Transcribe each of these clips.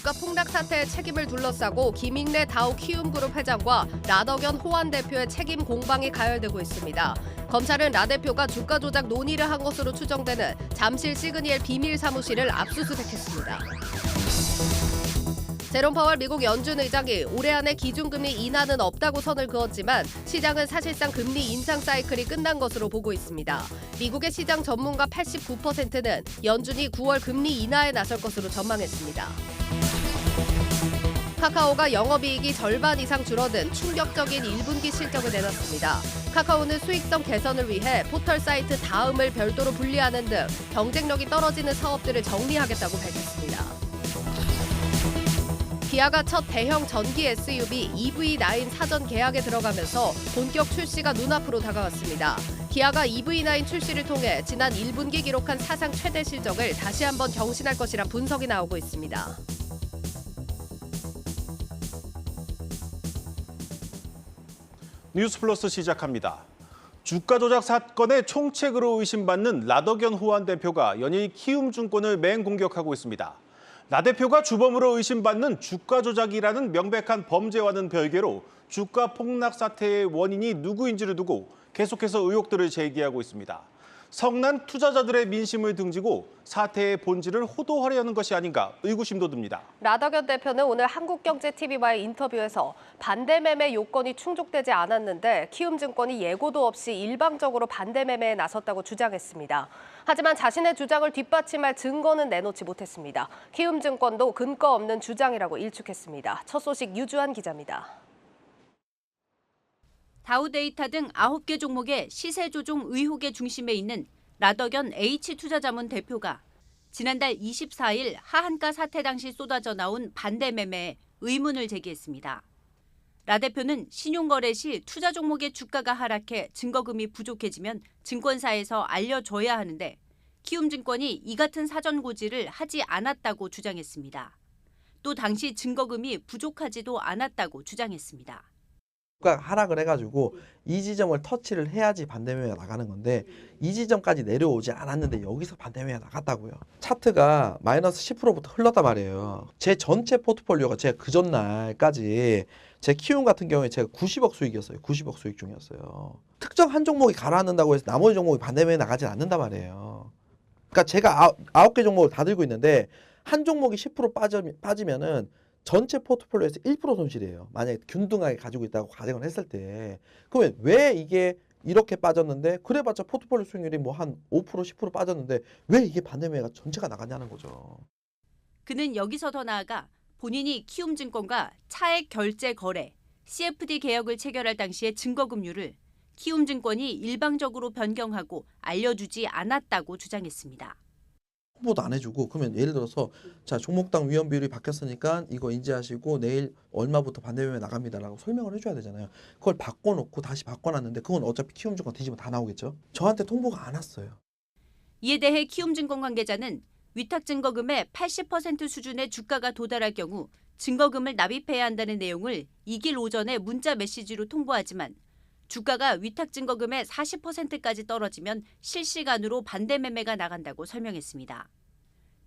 주가 폭락 사태의 책임을 둘러싸고 김익래 다우 키움그룹 회장과 라더견 호환 대표의 책임 공방이 가열되고 있습니다. 검찰은 라 대표가 주가 조작 논의를 한 것으로 추정되는 잠실 시그니엘 비밀 사무실을 압수수색했습니다. 제롬 파월 미국 연준 의장이 올해 안에 기준금리 인하는 없다고 선을 그었지만 시장은 사실상 금리 인상 사이클이 끝난 것으로 보고 있습니다. 미국의 시장 전문가 89%는 연준이 9월 금리 인하에 나설 것으로 전망했습니다. 카카오가 영업이익이 절반 이상 줄어든 충격적인 1분기 실적을 내놨습니다. 카카오는 수익성 개선을 위해 포털 사이트 다음을 별도로 분리하는 등 경쟁력이 떨어지는 사업들을 정리하겠다고 밝혔습니다. 기아가 첫 대형 전기 SUV EV9 사전 계약에 들어가면서 본격 출시가 눈앞으로 다가왔습니다. 기아가 EV9 출시를 통해 지난 1분기 기록한 사상 최대 실적을 다시 한번 경신할 것이라 분석이 나오고 있습니다. 뉴스플러스 시작합니다. 주가 조작 사건의 총책으로 의심받는 라더견 호환 대표가 연일 키움증권을 맹공격하고 있습니다. 라 대표가 주범으로 의심받는 주가 조작이라는 명백한 범죄와는 별개로 주가 폭락 사태의 원인이 누구인지를 두고 계속해서 의혹들을 제기하고 있습니다. 성난 투자자들의 민심을 등지고 사태의 본질을 호도하려는 것이 아닌가 의구심도 듭니다. 라더견 대표는 오늘 한국경제TV와의 인터뷰에서 반대 매매 요건이 충족되지 않았는데 키움증권이 예고도 없이 일방적으로 반대 매매에 나섰다고 주장했습니다. 하지만 자신의 주장을 뒷받침할 증거는 내놓지 못했습니다. 키움증권도 근거 없는 주장이라고 일축했습니다. 첫 소식 유주한 기자입니다. 다우데이터 등 9개 종목의 시세 조종 의혹의 중심에 있는 라더견 H투자자문 대표가 지난달 24일 하한가 사태 당시 쏟아져 나온 반대 매매에 의문을 제기했습니다. 라 대표는 신용거래 시 투자 종목의 주가가 하락해 증거금이 부족해지면 증권사에서 알려줘야 하는데 키움증권이 이 같은 사전 고지를 하지 않았다고 주장했습니다. 또 당시 증거금이 부족하지도 않았다고 주장했습니다. 주가가 하락을 해가지고 이 지점을 터치를 해야지 반대매매가 나가는 건데 이 지점까지 내려오지 않았는데 여기서 반대매매가 나갔다고요. 차트가 마이너스 10%부터 흘렀단 말이에요. 제 전체 포트폴리오가 제가 그 전날까지 제 키움 같은 경우에 제가 90억 수익이었어요. 90억 수익 중이었어요. 특정 한 종목이 가라앉는다고 해서 나머지 종목이 반대매매 나가지 않는단 말이에요. 그러니까 제가 9개 종목을 다 들고 있는데 한 종목이 10% 빠지면은 전체 포트폴리오에서 1% 손실이에요. 만약에 균등하게 가지고 있다고 가정을 했을 때. 그러면 왜 이게 이렇게 빠졌는데 그래봤자 포트폴리오 수익률이 뭐 한 5% 10% 빠졌는데 왜 이게 반대매매가 전체가 나갔냐는 거죠. 그는 여기서 더 나아가 본인이 키움증권과 차액 결제 거래, CFD 계약을 체결할 당시의 증거금률을 키움증권이 일방적으로 변경하고 알려주지 않았다고 주장했습니다. 홍보도 안 해주고 그러면 예를 들어서 자 종목당 위험 비율이 바뀌었으니까 이거 인지하시고 내일 얼마부터 반대매매 나갑니다라고 설명을 해줘야 되잖아요. 그걸 바꿔놓고 다시 바꿔놨는데 그건 어차피 키움증권 뒤집어 다 나오겠죠. 저한테 통보가 안 왔어요. 이에 대해 키움증권 관계자는 위탁 증거금의 80% 수준의 주가가 도달할 경우 증거금을 납입해야 한다는 내용을 이길 오전에 문자 메시지로 통보하지만 주가가 위탁 증거금의 40%까지 떨어지면 실시간으로 반대 매매가 나간다고 설명했습니다.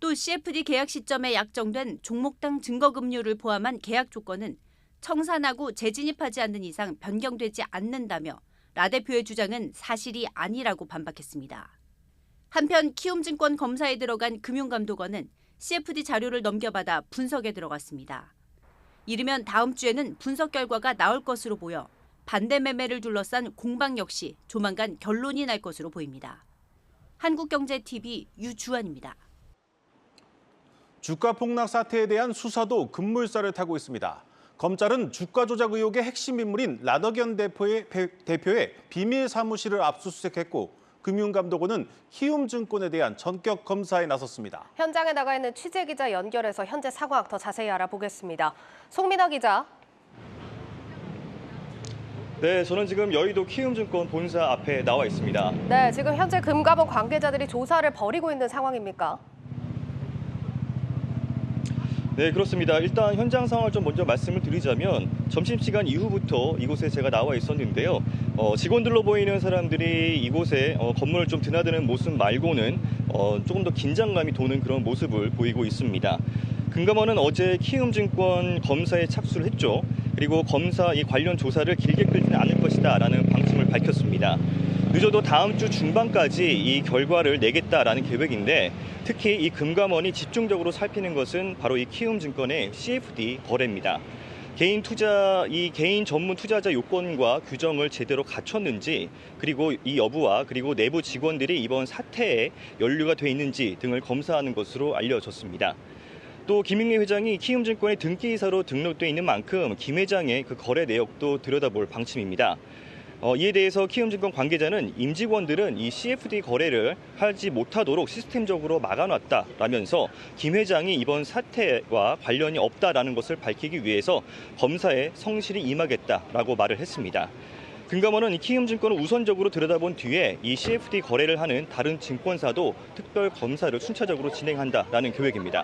또 CFD 계약 시점에 약정된 종목당 증거금률을 포함한 계약 조건은 청산하고 재진입하지 않는 이상 변경되지 않는다며 라 대표의 주장은 사실이 아니라고 반박했습니다. 한편 키움증권 검사에 들어간 금융감독원은 CFD 자료를 넘겨받아 분석에 들어갔습니다. 이르면 다음 주에는 분석 결과가 나올 것으로 보여 반대 매매를 둘러싼 공방 역시 조만간 결론이 날 것으로 보입니다. 한국경제TV 유주환입니다. 주가 폭락 사태에 대한 수사도 급물살을 타고 있습니다. 검찰은 주가 조작 의혹의 핵심 인물인 라더견 대표의 비밀 사무실을 압수수색했고 금융감독원은 키움증권에 대한 전격 검사에 나섰습니다. 현장에 나가 있는 취재기자 연결해서 현재 상황 더 자세히 알아보겠습니다. 송민아 기자. 네, 저는 지금 여의도 키움증권 본사 앞에 나와 있습니다. 네, 지금 현재 금감원 관계자들이 조사를 벌이고 있는 상황입니까? 네, 그렇습니다. 일단 현장 상황을 좀 먼저 말씀을 드리자면 점심시간 이후부터 이곳에 제가 나와 있었는데요. 직원들로 보이는 사람들이 이곳에 건물을 좀 드나드는 모습 말고는 조금 더 긴장감이 도는 그런 모습을 보이고 있습니다. 금감원은 어제 키움증권 검사에 착수를 했죠. 그리고 검사 이 관련 조사를 길게 끌지는 않을 것이다라는 방침을 밝혔습니다. 늦어도 다음 주 중반까지 이 결과를 내겠다라는 계획인데 특히 이 금감원이 집중적으로 살피는 것은 바로 이 키움증권의 CFD 거래입니다. 개인 전문 투자자 요건과 규정을 제대로 갖췄는지 그리고 이 여부와 그리고 내부 직원들이 이번 사태에 연루가 돼 있는지 등을 검사하는 것으로 알려졌습니다. 또 김익래 회장이 키움증권의 등기이사로 등록돼 있는 만큼 김 회장의 그 거래 내역도 들여다볼 방침입니다. 이에 대해서 키움증권 관계자는 임직원들은 이 CFD 거래를 하지 못하도록 시스템적으로 막아놨다라면서 김 회장이 이번 사태와 관련이 없다라는 것을 밝히기 위해서 검사에 성실히 임하겠다라고 말을 했습니다. 금감원은 이 키움증권을 우선적으로 들여다본 뒤에 이 CFD 거래를 하는 다른 증권사도 특별 검사를 순차적으로 진행한다라는 계획입니다.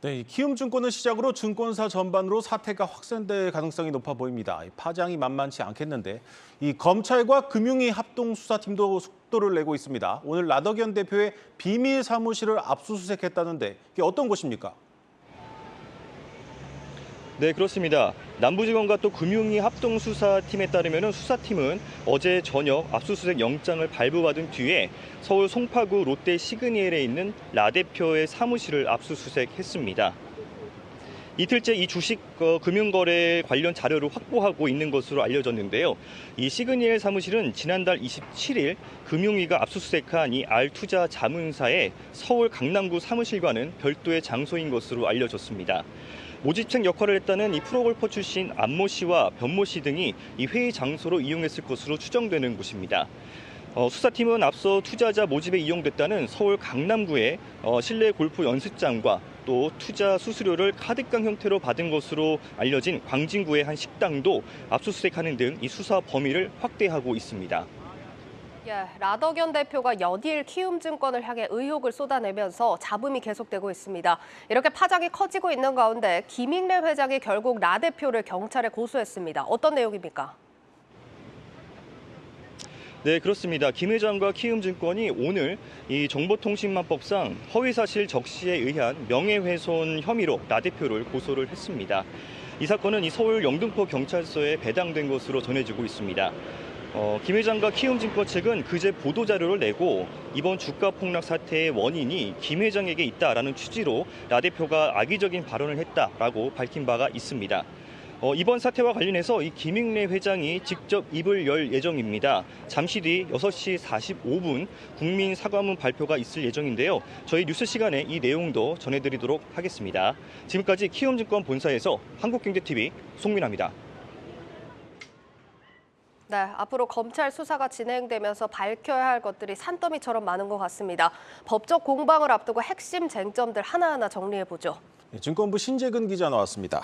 네, 키움증권을 시작으로 증권사 전반으로 사태가 확산될 가능성이 높아 보입니다. 파장이 만만치 않겠는데 이 검찰과 금융위 합동수사팀도 속도를 내고 있습니다. 오늘 라더견 대표의 비밀 사무실을 압수수색했다는데 이게 어떤 곳입니까? 네, 그렇습니다. 남부지검과 또 금융위 합동수사팀에 따르면 수사팀은 어제 저녁 압수수색 영장을 발부받은 뒤에 서울 송파구 롯데 시그니엘에 있는 라 대표의 사무실을 압수수색했습니다. 이틀째 이 주식 금융거래 관련 자료를 확보하고 있는 것으로 알려졌는데요. 이 시그니엘 사무실은 지난달 27일 금융위가 압수수색한 이 R투자 자문사의 서울 강남구 사무실과는 별도의 장소인 것으로 알려졌습니다. 모집책 역할을 했다는 이 프로골퍼 출신 안모 씨와 변모 씨 등이 이 회의 장소로 이용했을 것으로 추정되는 곳입니다. 수사팀은 앞서 투자자 모집에 이용됐다는 서울 강남구의 실내 골프 연습장과 또 투자 수수료를 카드깡 형태로 받은 것으로 알려진 광진구의 한 식당도 압수수색하는 등 이 수사 범위를 확대하고 있습니다. 라더견 대표가 연일 키움증권을 향해 의혹을 쏟아내면서 잡음이 계속되고 있습니다. 이렇게 파장이 커지고 있는 가운데 김익래 회장이 결국 라 대표를 경찰에 고소했습니다. 어떤 내용입니까? 네, 그렇습니다. 김 회장과 키움증권이 오늘 이 정보통신망법상 허위사실 적시에 의한 명예훼손 혐의로 라 대표를 고소를 했습니다. 이 사건은 이 서울 영등포 경찰서에 배당된 것으로 전해지고 있습니다. 김 회장과 키움증권 측은 그제 보도자료를 내고 이번 주가 폭락 사태의 원인이 김 회장에게 있다라는 취지로 라 대표가 악의적인 발언을 했다라고 밝힌 바가 있습니다. 이번 사태와 관련해서 이 김익래 회장이 직접 입을 열 예정입니다. 잠시 뒤 6시 45분 국민 사과문 발표가 있을 예정인데요. 저희 뉴스 시간에 이 내용도 전해드리도록 하겠습니다. 지금까지 키움증권 본사에서 한국경제TV 송민아입니다. 네, 앞으로 검찰 수사가 진행되면서 밝혀야 할 것들이 산더미처럼 많은 것 같습니다. 법적 공방을 앞두고 핵심 쟁점들 하나하나 정리해보죠. 증권부 신재근 기자 나왔습니다.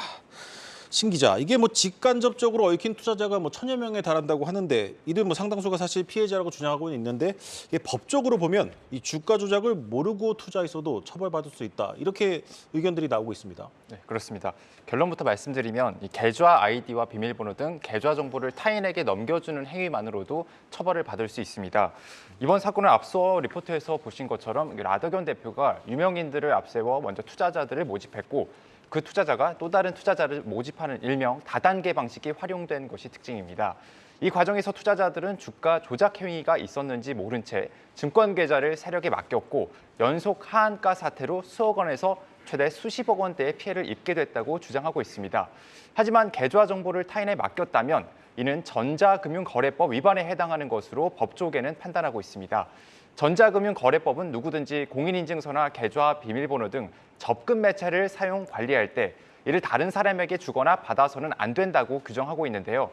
신 기자, 이게 직간접적으로 얽힌 투자자가 1000여 명에 달한다고 하는데 이들 상당수가 사실 피해자라고 주장하고는 있는데 이게 법적으로 보면 이 주가 조작을 모르고 투자했어도 처벌받을 수 있다. 이렇게 의견들이 나오고 있습니다. 네, 그렇습니다. 결론부터 말씀드리면 이 계좌 아이디와 비밀번호 등 계좌 정보를 타인에게 넘겨주는 행위만으로도 처벌을 받을 수 있습니다. 이번 사건을 앞서 리포트에서 보신 것처럼 라더견 대표가 유명인들을 앞세워 먼저 투자자들을 모집했고 그 투자자가 또 다른 투자자를 모집하는 일명 다단계 방식이 활용된 것이 특징입니다. 이 과정에서 투자자들은 주가 조작 행위가 있었는지 모른 채 증권 계좌를 세력에 맡겼고 연속 하한가 사태로 수억 원에서 최대 수십억 원대의 피해를 입게 됐다고 주장하고 있습니다. 하지만 계좌 정보를 타인에 맡겼다면 이는 전자금융거래법 위반에 해당하는 것으로 법조계는 판단하고 있습니다. 전자금융거래법은 누구든지 공인인증서나 계좌 비밀번호 등 접근 매체를 사용 관리할 때 이를 다른 사람에게 주거나 받아서는 안 된다고 규정하고 있는데요.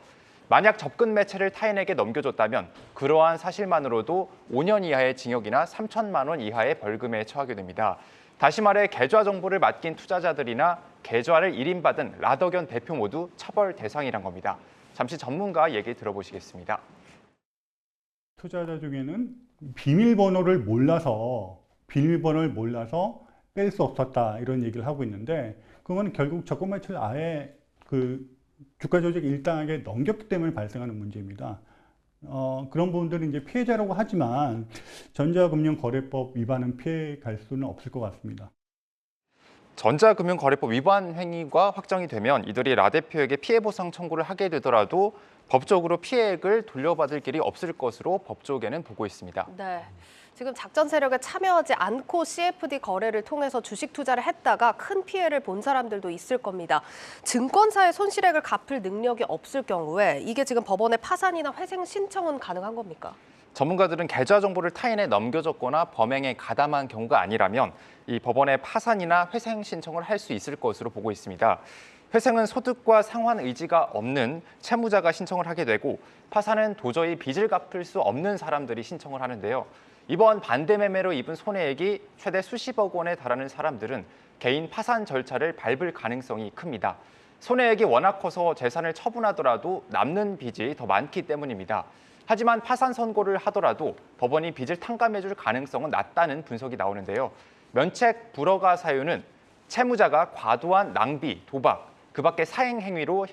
만약 접근 매체를 타인에게 넘겨줬다면 그러한 사실만으로도 5년 이하의 징역이나 3천만 원 이하의 벌금에 처하게 됩니다. 다시 말해 계좌 정보를 맡긴 투자자들이나 계좌를 일임받은 라더견 대표 모두 처벌 대상이란 겁니다. 잠시 전문가 얘기 들어보시겠습니다. 투자자 중에는 비밀번호를 몰라서 뺄 수 없었다 이런 얘기를 하고 있는데 그건 결국 접근 매체를 아예 그 주가 조작 일당에게 넘겼기 때문에 발생하는 문제입니다. 그런 부분들은 이제 피해자라고 하지만 전자금융거래법 위반은 피해갈 수는 없을 것 같습니다. 전자금융거래법 위반 행위가 확정이 되면 이들이 라 대표에게 피해보상 청구를 하게 되더라도 법적으로 피해액을 돌려받을 길이 없을 것으로 법조계는 보고 있습니다. 네. 지금 작전 세력에 참여하지 않고 CFD 거래를 통해서 주식 투자를 했다가 큰 피해를 본 사람들도 있을 겁니다. 증권사의 손실액을 갚을 능력이 없을 경우에 이게 지금 법원에 파산이나 회생 신청은 가능한 겁니까? 전문가들은 계좌 정보를 타인에 넘겨줬거나 범행에 가담한 경우가 아니라면 이 법원에 파산이나 회생 신청을 할 수 있을 것으로 보고 있습니다. 회생은 소득과 상환 의지가 없는 채무자가 신청을 하게 되고 파산은 도저히 빚을 갚을 수 없는 사람들이 신청을 하는데요. 이번 반대 매매로 입은 손해액이 최대 수십억 원에 달하는 사람들은 개인 파산 절차를 밟을 가능성이 큽니다. 손해액이 워낙 커서 재산을 처분하더라도 남는 빚이 더 많기 때문입니다. 하지만 파산 선고를 하더라도 법원이 빚을 탕감해줄 가능성은 낮다는 분석이 나오는데요. 면책 불허가 사유는 채무자가 과도한 낭비, 도박, 그 밖의 사행 행위로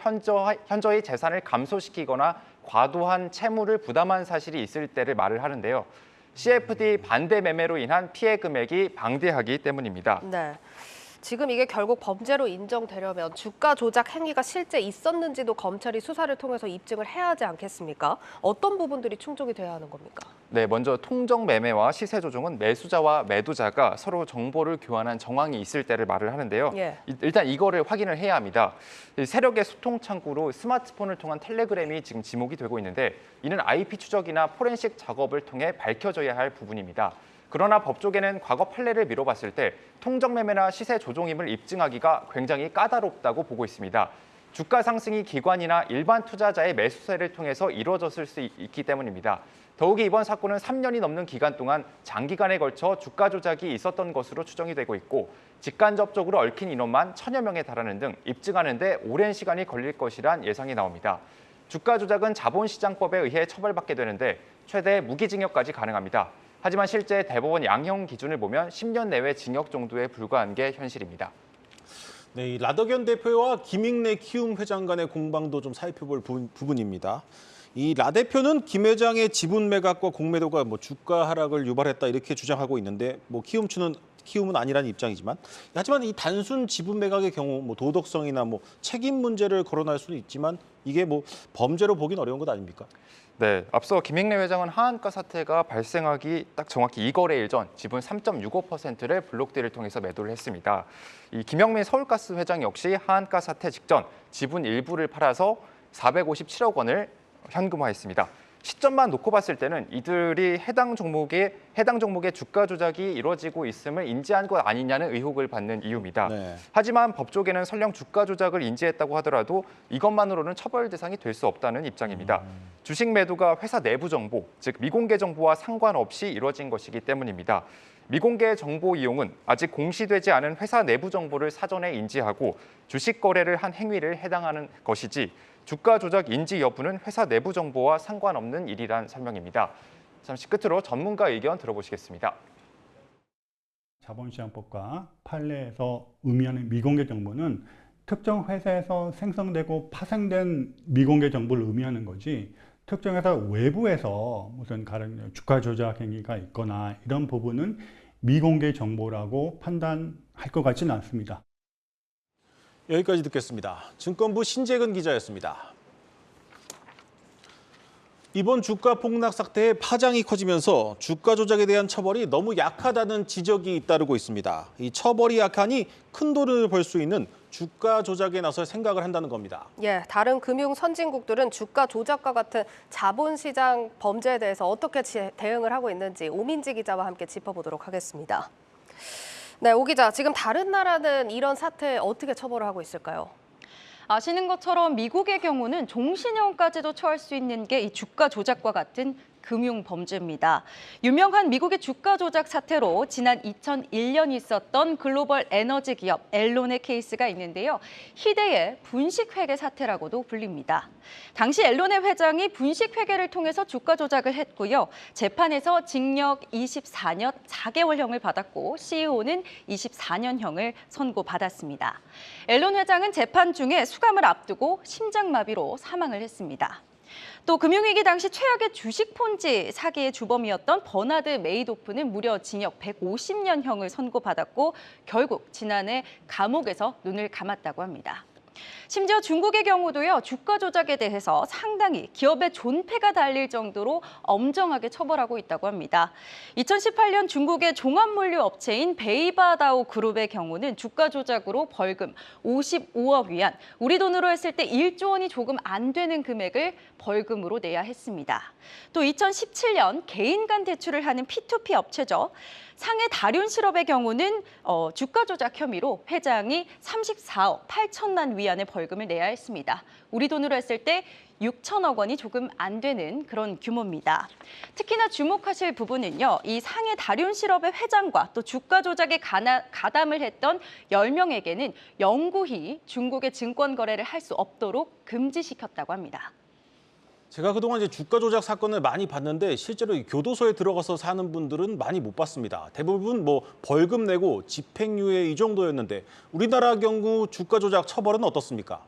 현저히 재산을 감소시키거나 과도한 채무를 부담한 사실이 있을 때를 말을 하는데요. CFD 반대 매매로 인한 피해 금액이 방대하기 때문입니다. 네. 지금 이게 결국 범죄로 인정되려면 주가 조작 행위가 실제 있었는지도 검찰이 수사를 통해서 입증을 해야 하지 않겠습니까? 어떤 부분들이 충족이 돼야 하는 겁니까? 네, 먼저 통정 매매와 시세 조종은 매수자와 매도자가 서로 정보를 교환한 정황이 있을 때를 말을 하는데요. 예. 일단 이거를 확인을 해야 합니다. 세력의 소통 창구로 스마트폰을 통한 텔레그램이 지금 지목이 되고 있는데 이는 IP 추적이나 포렌식 작업을 통해 밝혀져야 할 부분입니다. 그러나 법조계는 과거 판례를 미뤄봤을 때 통정 매매나 시세 조종임을 입증하기가 굉장히 까다롭다고 보고 있습니다. 주가 상승이 기관이나 일반 투자자의 매수세를 통해서 이루어졌을 수 있기 때문입니다. 더욱이 이번 사건은 3년이 넘는 기간 동안 장기간에 걸쳐 주가 조작이 있었던 것으로 추정이 되고 있고 직간접적으로 얽힌 인원만 1000여 명에 달하는 등 입증하는 데 오랜 시간이 걸릴 것이란 예상이 나옵니다. 주가 조작은 자본시장법에 의해 처벌받게 되는데 최대 무기징역까지 가능합니다. 하지만 실제 대법원 양형 기준을 보면 10년 내외 징역 정도에 불과한 게 현실입니다. 네, 이 라더견 대표와 김익래 키움 회장 간의 공방도 좀 살펴볼 부분입니다. 이 라 대표는 김 회장의 지분 매각과 공매도가 주가 하락을 유발했다 이렇게 주장하고 있는데 키움은 아니라는 입장이지만 하지만 이 단순 지분 매각의 경우 도덕성이나 책임 문제를 거론할 수는 있지만 이게 범죄로 보긴 어려운 것 아닙니까? 네, 앞서 김익래 회장은 하한가 사태가 발생하기 딱 정확히 2거래일 전 지분 3.65%를 블록딜을 통해서 매도를 했습니다. 이 김영민 서울가스 회장 역시 하한가 사태 직전 지분 일부를 팔아서 457억 원을 현금화했습니다. 시점만 놓고 봤을 때는 이들이 해당 종목의 주가 조작이 이루어지고 있음을 인지한 것 아니냐는 의혹을 받는 이유입니다. 네. 하지만 법조계는 설령 주가 조작을 인지했다고 하더라도 이것만으로는 처벌 대상이 될 수 없다는 입장입니다. 주식 매도가 회사 내부 정보, 즉 미공개 정보와 상관없이 이루어진 것이기 때문입니다. 미공개 정보 이용은 아직 공시되지 않은 회사 내부 정보를 사전에 인지하고 주식 거래를 한 행위를 해당하는 것이지 주가 조작 인지 여부는 회사 내부 정보와 상관없는 일이란 설명입니다. 잠시 끝으로 전문가 의견 들어보시겠습니다. 자본시장법과 판례에서 의미하는 미공개 정보는 특정 회사에서 생성되고 파생된 미공개 정보를 의미하는 거지 특정 회사 외부에서 무슨 주가 조작 행위가 있거나 이런 부분은 미공개 정보라고 판단할 것 같지는 않습니다. 여기까지 듣겠습니다. 증권부 신재근 기자였습니다. 이번 주가 폭락 사태의 파장이 커지면서 주가 조작에 대한 처벌이 너무 약하다는 지적이 잇따르고 있습니다. 이 처벌이 약하니 큰 돈을 벌 수 있는 주가 조작에 나설 생각을 한다는 겁니다. 예, 다른 금융 선진국들은 주가 조작과 같은 자본시장 범죄에 대해서 어떻게 대응을 하고 있는지 오민지 기자와 함께 짚어보도록 하겠습니다. 네, 오 기자, 지금 다른 나라는 이런 사태에 어떻게 처벌을 하고 있을까요? 아시는 것처럼 미국의 경우는 종신형까지도 처할 수 있는 게 이 주가 조작과 같은 금융 범죄입니다. 유명한 미국의 주가 조작 사태로 지난 2001년 있었던 글로벌 에너지 기업 앨론의 케이스가 있는데요. 희대의 분식회계 사태라고도 불립니다. 당시 앨론의 회장이 분식회계를 통해서 주가 조작을 했고요. 재판에서 징역 24년 4개월형을 받았고 CEO는 24년형을 선고받았습니다. 앨론 회장은 재판 중에 수감을 앞두고 심장마비로 사망을 했습니다. 또 금융위기 당시 최악의 주식 폰지 사기의 주범이었던 버나드 메이도프는 무려 징역 150년형을 선고받았고 결국 지난해 감옥에서 눈을 감았다고 합니다. 심지어 중국의 경우도요, 주가 조작에 대해서 상당히 기업의 존폐가 달릴 정도로 엄정하게 처벌하고 있다고 합니다. 2018년 중국의 종합물류 업체인 베이바다오 그룹의 경우는 주가 조작으로 벌금 55억 위안, 우리 돈으로 했을 때 1조 원이 조금 안 되는 금액을 벌금으로 내야 했습니다. 또 2017년 개인 간 대출을 하는 P2P 업체죠. 상해 다륜실업의 경우는 주가 조작 혐의로 회장이 34억 8천만 위안의 벌금을 내야 했습니다. 우리 돈으로 했을 때 6천억 원이 조금 안 되는 그런 규모입니다. 특히나 주목하실 부분은요, 이 상해 다륜실업의 회장과 또 주가 조작에 가담을 했던 10명에게는 영구히 중국의 증권 거래를 할 수 없도록 금지시켰다고 합니다. 제가 그동안 이제 주가 조작 사건을 많이 봤는데 실제로 이 교도소에 들어가서 사는 분들은 많이 못 봤습니다. 대부분 뭐 벌금 내고 집행유예 이 정도였는데 우리나라 경우 주가 조작 처벌은 어떻습니까?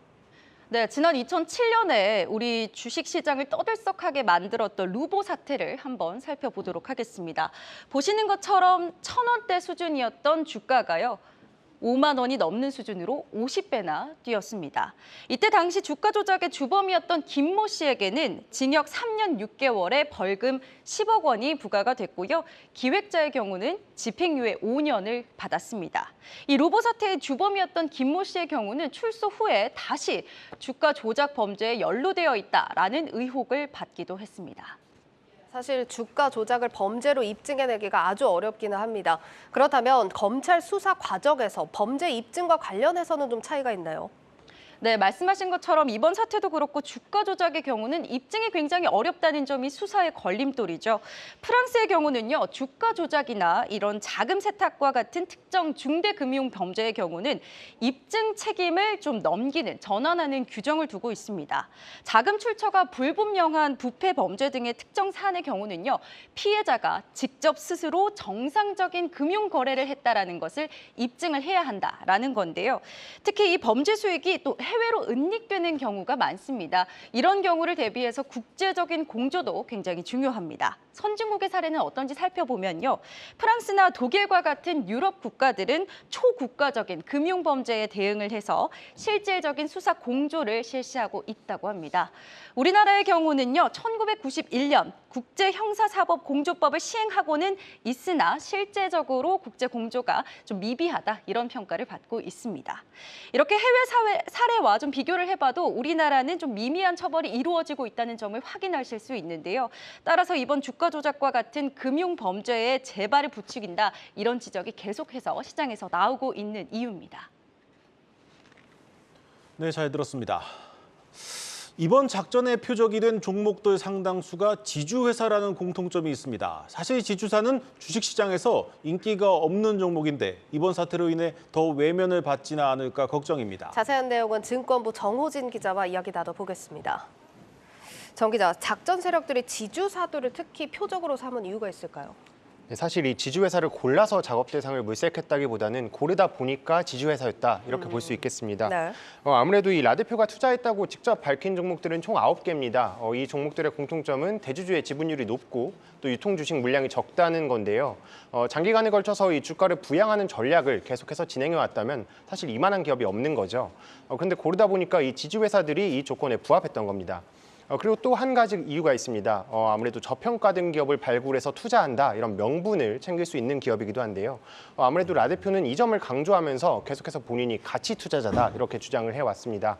네, 지난 2007년에 우리 주식시장을 떠들썩하게 만들었던 루보 사태를 한번 살펴보도록 하겠습니다. 보시는 것처럼 1,000원대 수준이었던 주가가요, 5만 원이 넘는 수준으로 50배나 뛰었습니다. 이때 당시 주가 조작의 주범이었던 김모 씨에게는 징역 3년 6개월에 벌금 10억 원이 부과가 됐고요. 기획자의 경우는 집행유예 5년을 받았습니다. 이 로보 사태의 주범이었던 김모 씨의 경우는 출소 후에 다시 주가 조작 범죄에 연루되어 있다라는 의혹을 받기도 했습니다. 사실 주가 조작을 범죄로 입증해내기가 아주 어렵기는 합니다. 그렇다면 검찰 수사 과정에서 범죄 입증과 관련해서는 좀 차이가 있나요? 네, 말씀하신 것처럼 이번 사태도 그렇고 주가 조작의 경우는 입증이 굉장히 어렵다는 점이 수사의 걸림돌이죠. 프랑스의 경우는요, 주가 조작이나 이런 자금 세탁과 같은 특정 중대 금융 범죄의 경우는 입증 책임을 좀 넘기는, 전환하는 규정을 두고 있습니다. 자금 출처가 불분명한 부패 범죄 등의 특정 사안의 경우는요, 피해자가 직접 스스로 정상적인 금융 거래를 했다라는 것을 입증을 해야 한다라는 건데요. 특히 이 범죄 수익이 또 해외로 은닉되는 경우가 많습니다. 이런 경우를 대비해서 국제적인 공조도 굉장히 중요합니다. 선진국의 사례는 어떤지 살펴보면요. 프랑스나 독일과 같은 유럽 국가들은 초국가적인 금융 범죄에 대응을 해서 실질적인 수사 공조를 실시하고 있다고 합니다. 우리나라의 경우는요, 1991년 국제형사사법공조법을 시행하고는 있으나 실제적으로 국제 공조가 좀 미비하다, 이런 평가를 받고 있습니다. 이렇게 해외 사례와 좀 비교를 해봐도 우리나라는 좀 미미한 처벌이 이루어지고 있다는 점을 확인하실 수 있는데요. 따라서 이번 주가 조작과 같은 금융 범죄에 재발을 부추긴다, 이런 지적이 계속해서 시장에서 나오고 있는 이유입니다. 네, 잘 들었습니다. 이번 작전의 표적이 된 종목들 상당수가 지주회사라는 공통점이 있습니다. 사실 지주사는 주식시장에서 인기가 없는 종목인데 이번 사태로 인해 더 외면을 받지는 않을까 걱정입니다. 자세한 내용은 증권부 정호진 기자와 이야기 나눠보겠습니다. 정 기자, 작전 세력들이 지주사들을 특히 표적으로 삼은 이유가 있을까요? 사실 이 지주회사를 골라서 작업 대상을 물색했다기보다는 고르다 보니까 지주회사였다, 이렇게 볼 수 있겠습니다. 네. 아무래도 이 라 대표가 투자했다고 직접 밝힌 종목들은 총 9개입니다. 이 종목들의 공통점은 대주주의 지분율이 높고 또 유통 주식 물량이 적다는 건데요. 장기간에 걸쳐서 이 주가를 부양하는 전략을 계속해서 진행해 왔다면 사실 이만한 기업이 없는 거죠. 그런데 고르다 보니까 이 지주회사들이 이 조건에 부합했던 겁니다. 그리고 또 한 가지 이유가 있습니다. 아무래도 저평가된 기업을 발굴해서 투자한다, 이런 명분을 챙길 수 있는 기업이기도 한데요. 아무래도 라 대표는 이 점을 강조하면서 계속해서 본인이 가치 투자자다, 이렇게 주장을 해왔습니다.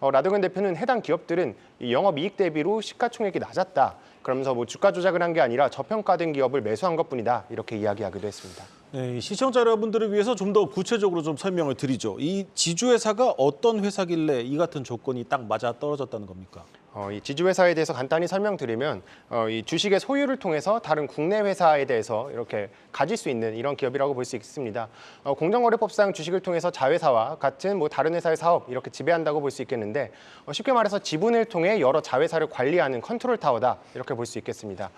라더건 대표는 해당 기업들은 이 영업이익 대비로 시가총액이 낮았다, 그러면서 뭐 주가 조작을 한 게 아니라 저평가된 기업을 매수한 것뿐이다, 이렇게 이야기하기도 했습니다. 네, 시청자 여러분들을 위해서 좀 더 구체적으로 좀 설명을 드리죠. 이 지주회사가 어떤 회사길래 이 같은 조건이 딱 맞아 떨어졌다는 겁니까? 이 지주회사에 대해서 간단히 설명드리면 이 주식의 소유를 통해서 다른 국내 회사에 대해서 이렇게 가질 수 있는 이런 기업이라고 볼 수 있습니다. 공정거래법상 주식을 통해서 자회사와 같은 뭐 다른 회사의 사업 이렇게 지배한다고 볼 수 있겠는데 쉽게 말해서 지분을 통해 여러 자회사를 관리하는 컨트롤 타워다, 이렇게 볼 수 있겠습니다.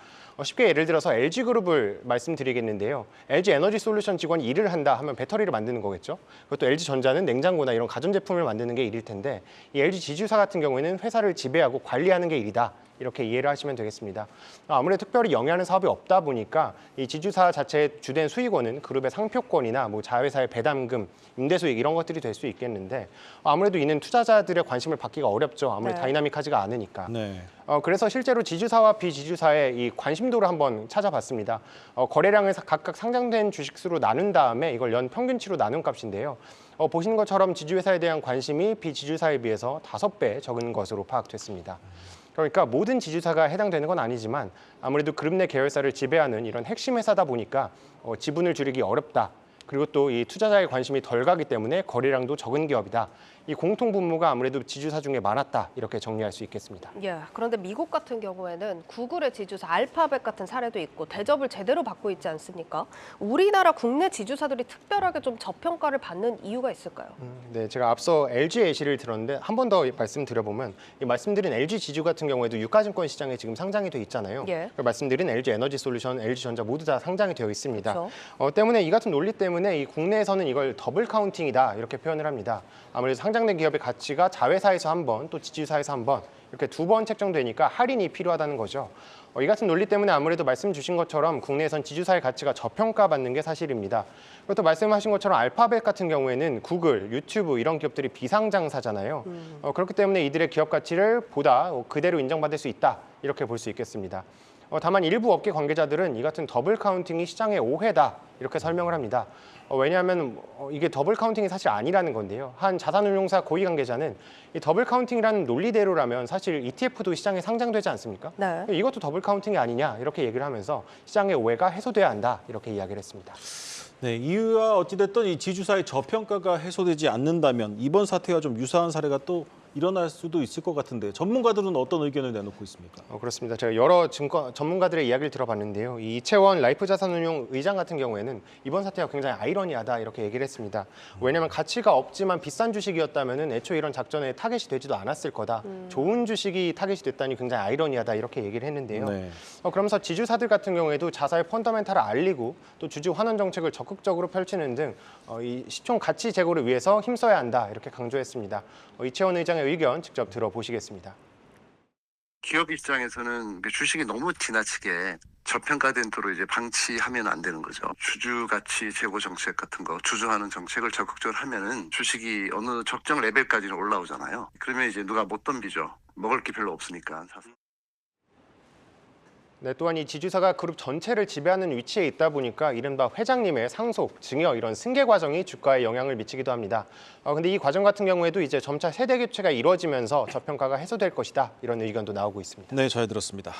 쉽게 예를 들어서 LG그룹을 말씀드리겠는데요. LG에너지솔루션 직원이 일을 한다 하면 배터리를 만드는 거겠죠. 그것도 LG전자는 냉장고나 이런 가전제품을 만드는 게 일일 텐데 이 LG 지주사 같은 경우에는 회사를 지배하고 관리하는 게 일이다, 이렇게 이해를 하시면 되겠습니다. 아무래도 특별히 영위하는 사업이 없다 보니까 이 지주사 자체의 주된 수익원은 그룹의 상표권이나 뭐 자회사의 배당금, 임대수익 이런 것들이 될 수 있겠는데 아무래도 이는 투자자들의 관심을 받기가 어렵죠. 아무래도 네. 다이나믹하지가 않으니까. 네. 그래서 실제로 지주사와 비지주사의 이 관심도를 한번 찾아봤습니다. 거래량을 각각 상장된 주식수로 나눈 다음에 이걸 연 평균치로 나눈 값인데요. 보시는 것처럼 지주회사에 대한 관심이 비지주사에 비해서 5배 적은 것으로 파악됐습니다. 그러니까 모든 지주사가 해당되는 건 아니지만 아무래도 그룹 내 계열사를 지배하는 이런 핵심 회사다 보니까 지분을 줄이기 어렵다. 그리고 또 이 투자자의 관심이 덜 가기 때문에 거래량도 적은 기업이다. 이 공통 분모가 아무래도 지주사 중에 많았다. 이렇게 정리할 수 있겠습니다. 예, 그런데 미국 같은 경우에는 구글의 지주사 알파벳 같은 사례도 있고 대접을 제대로 받고 있지 않습니까? 우리나라 국내 지주사들이 특별하게 좀 저평가를 받는 이유가 있을까요? 네, 제가 앞서 LG 예시를 들었는데 한 번 더 말씀드려보면 이 말씀드린 LG 지주 같은 경우에도 유가증권 시장에 지금 상장이 돼 있잖아요. 예. 말씀드린 LG 에너지 솔루션, LG 전자 모두 다 상장이 되어 있습니다. 그렇죠. 때문에 이 같은 논리 때문에 이 국내에서는 이걸 더블 카운팅이다 이렇게 표현을 합니다. 아무래도 상장된 기업의 가치가 자회사에서 한 번, 또 지주사에서 한 번 이렇게 2번 책정되니까 할인이 필요하다는 거죠. 이 같은 논리 때문에 아무래도 말씀 주신 것처럼 국내에선 지주사의 가치가 저평가받는 게 사실입니다. 그리고 또 말씀하신 것처럼 알파벳 같은 경우에는 구글, 유튜브 이런 기업들이 비상장사잖아요. 그렇기 때문에 이들의 기업 가치를 보다 그대로 인정받을 수 있다 이렇게 볼 수 있겠습니다. 다만 일부 업계 관계자들은 이 같은 더블 카운팅이 시장의 오해다 이렇게 설명을 합니다. 왜냐하면 이게 더블 카운팅이 사실 아니라는 건데요. 한 자산운용사 고위 관계자는 이 더블 카운팅이라는 논리대로라면 사실 ETF도 시장에 상장되지 않습니까? 네. 이것도 더블 카운팅이 아니냐 이렇게 얘기를 하면서 시장의 오해가 해소돼야 한다 이렇게 이야기를 했습니다. 네, 이유와 어찌됐든 이 지주사의 저평가가 해소되지 않는다면 이번 사태와 좀 유사한 사례가 또 일어날 수도 있을 것 같은데 전문가들은 어떤 의견을 내놓고 있습니까? 그렇습니다. 제가 여러 증권 전문가들의 이야기를 들어봤는데요. 이 이채원 라이프자산운용 의장 같은 경우에는 이번 사태가 굉장히 아이러니하다 이렇게 얘기를 했습니다. 왜냐하면 가치가 없지만 비싼 주식이었다면 애초에 이런 작전에 타겟이 되지도 않았을 거다. 좋은 주식이 타겟이 됐다니 굉장히 아이러니하다 이렇게 얘기를 했는데요. 네. 그러면서 지주사들 같은 경우에도 자사의 펀더멘탈을 알리고 또 주주 환원 정책을 적극적으로 펼치는 등 이 시총 가치 제고를 위해서 힘써야 한다 이렇게 강조했습니다. 이채원 의장의 의견 직접 들어보시겠습니다. 기업 입장에서는 주식이 너무 지나치게 저평가된 도로 이제 방치하면 안 되는 거죠. 주주 가치 제고 정책 같은 거, 주주하는 정책을 적극적으로 하면은 주식이 어느 적정 레벨까지는 올라오잖아요. 그러면 이제 누가 못 덤비죠. 먹을 게 별로 없으니까. 네, 또한 이 지주사가 그룹 전체를 지배하는 위치에 있다 보니까 이른바 회장님의 상속, 증여 이런 승계 과정이 주가에 영향을 미치기도 합니다. 근데 이 과정 같은 경우에도 이제 점차 세대 교체가 이루어지면서 저평가가 해소될 것이다 이런 의견도 나오고 있습니다. 네, 잘 들었습니다.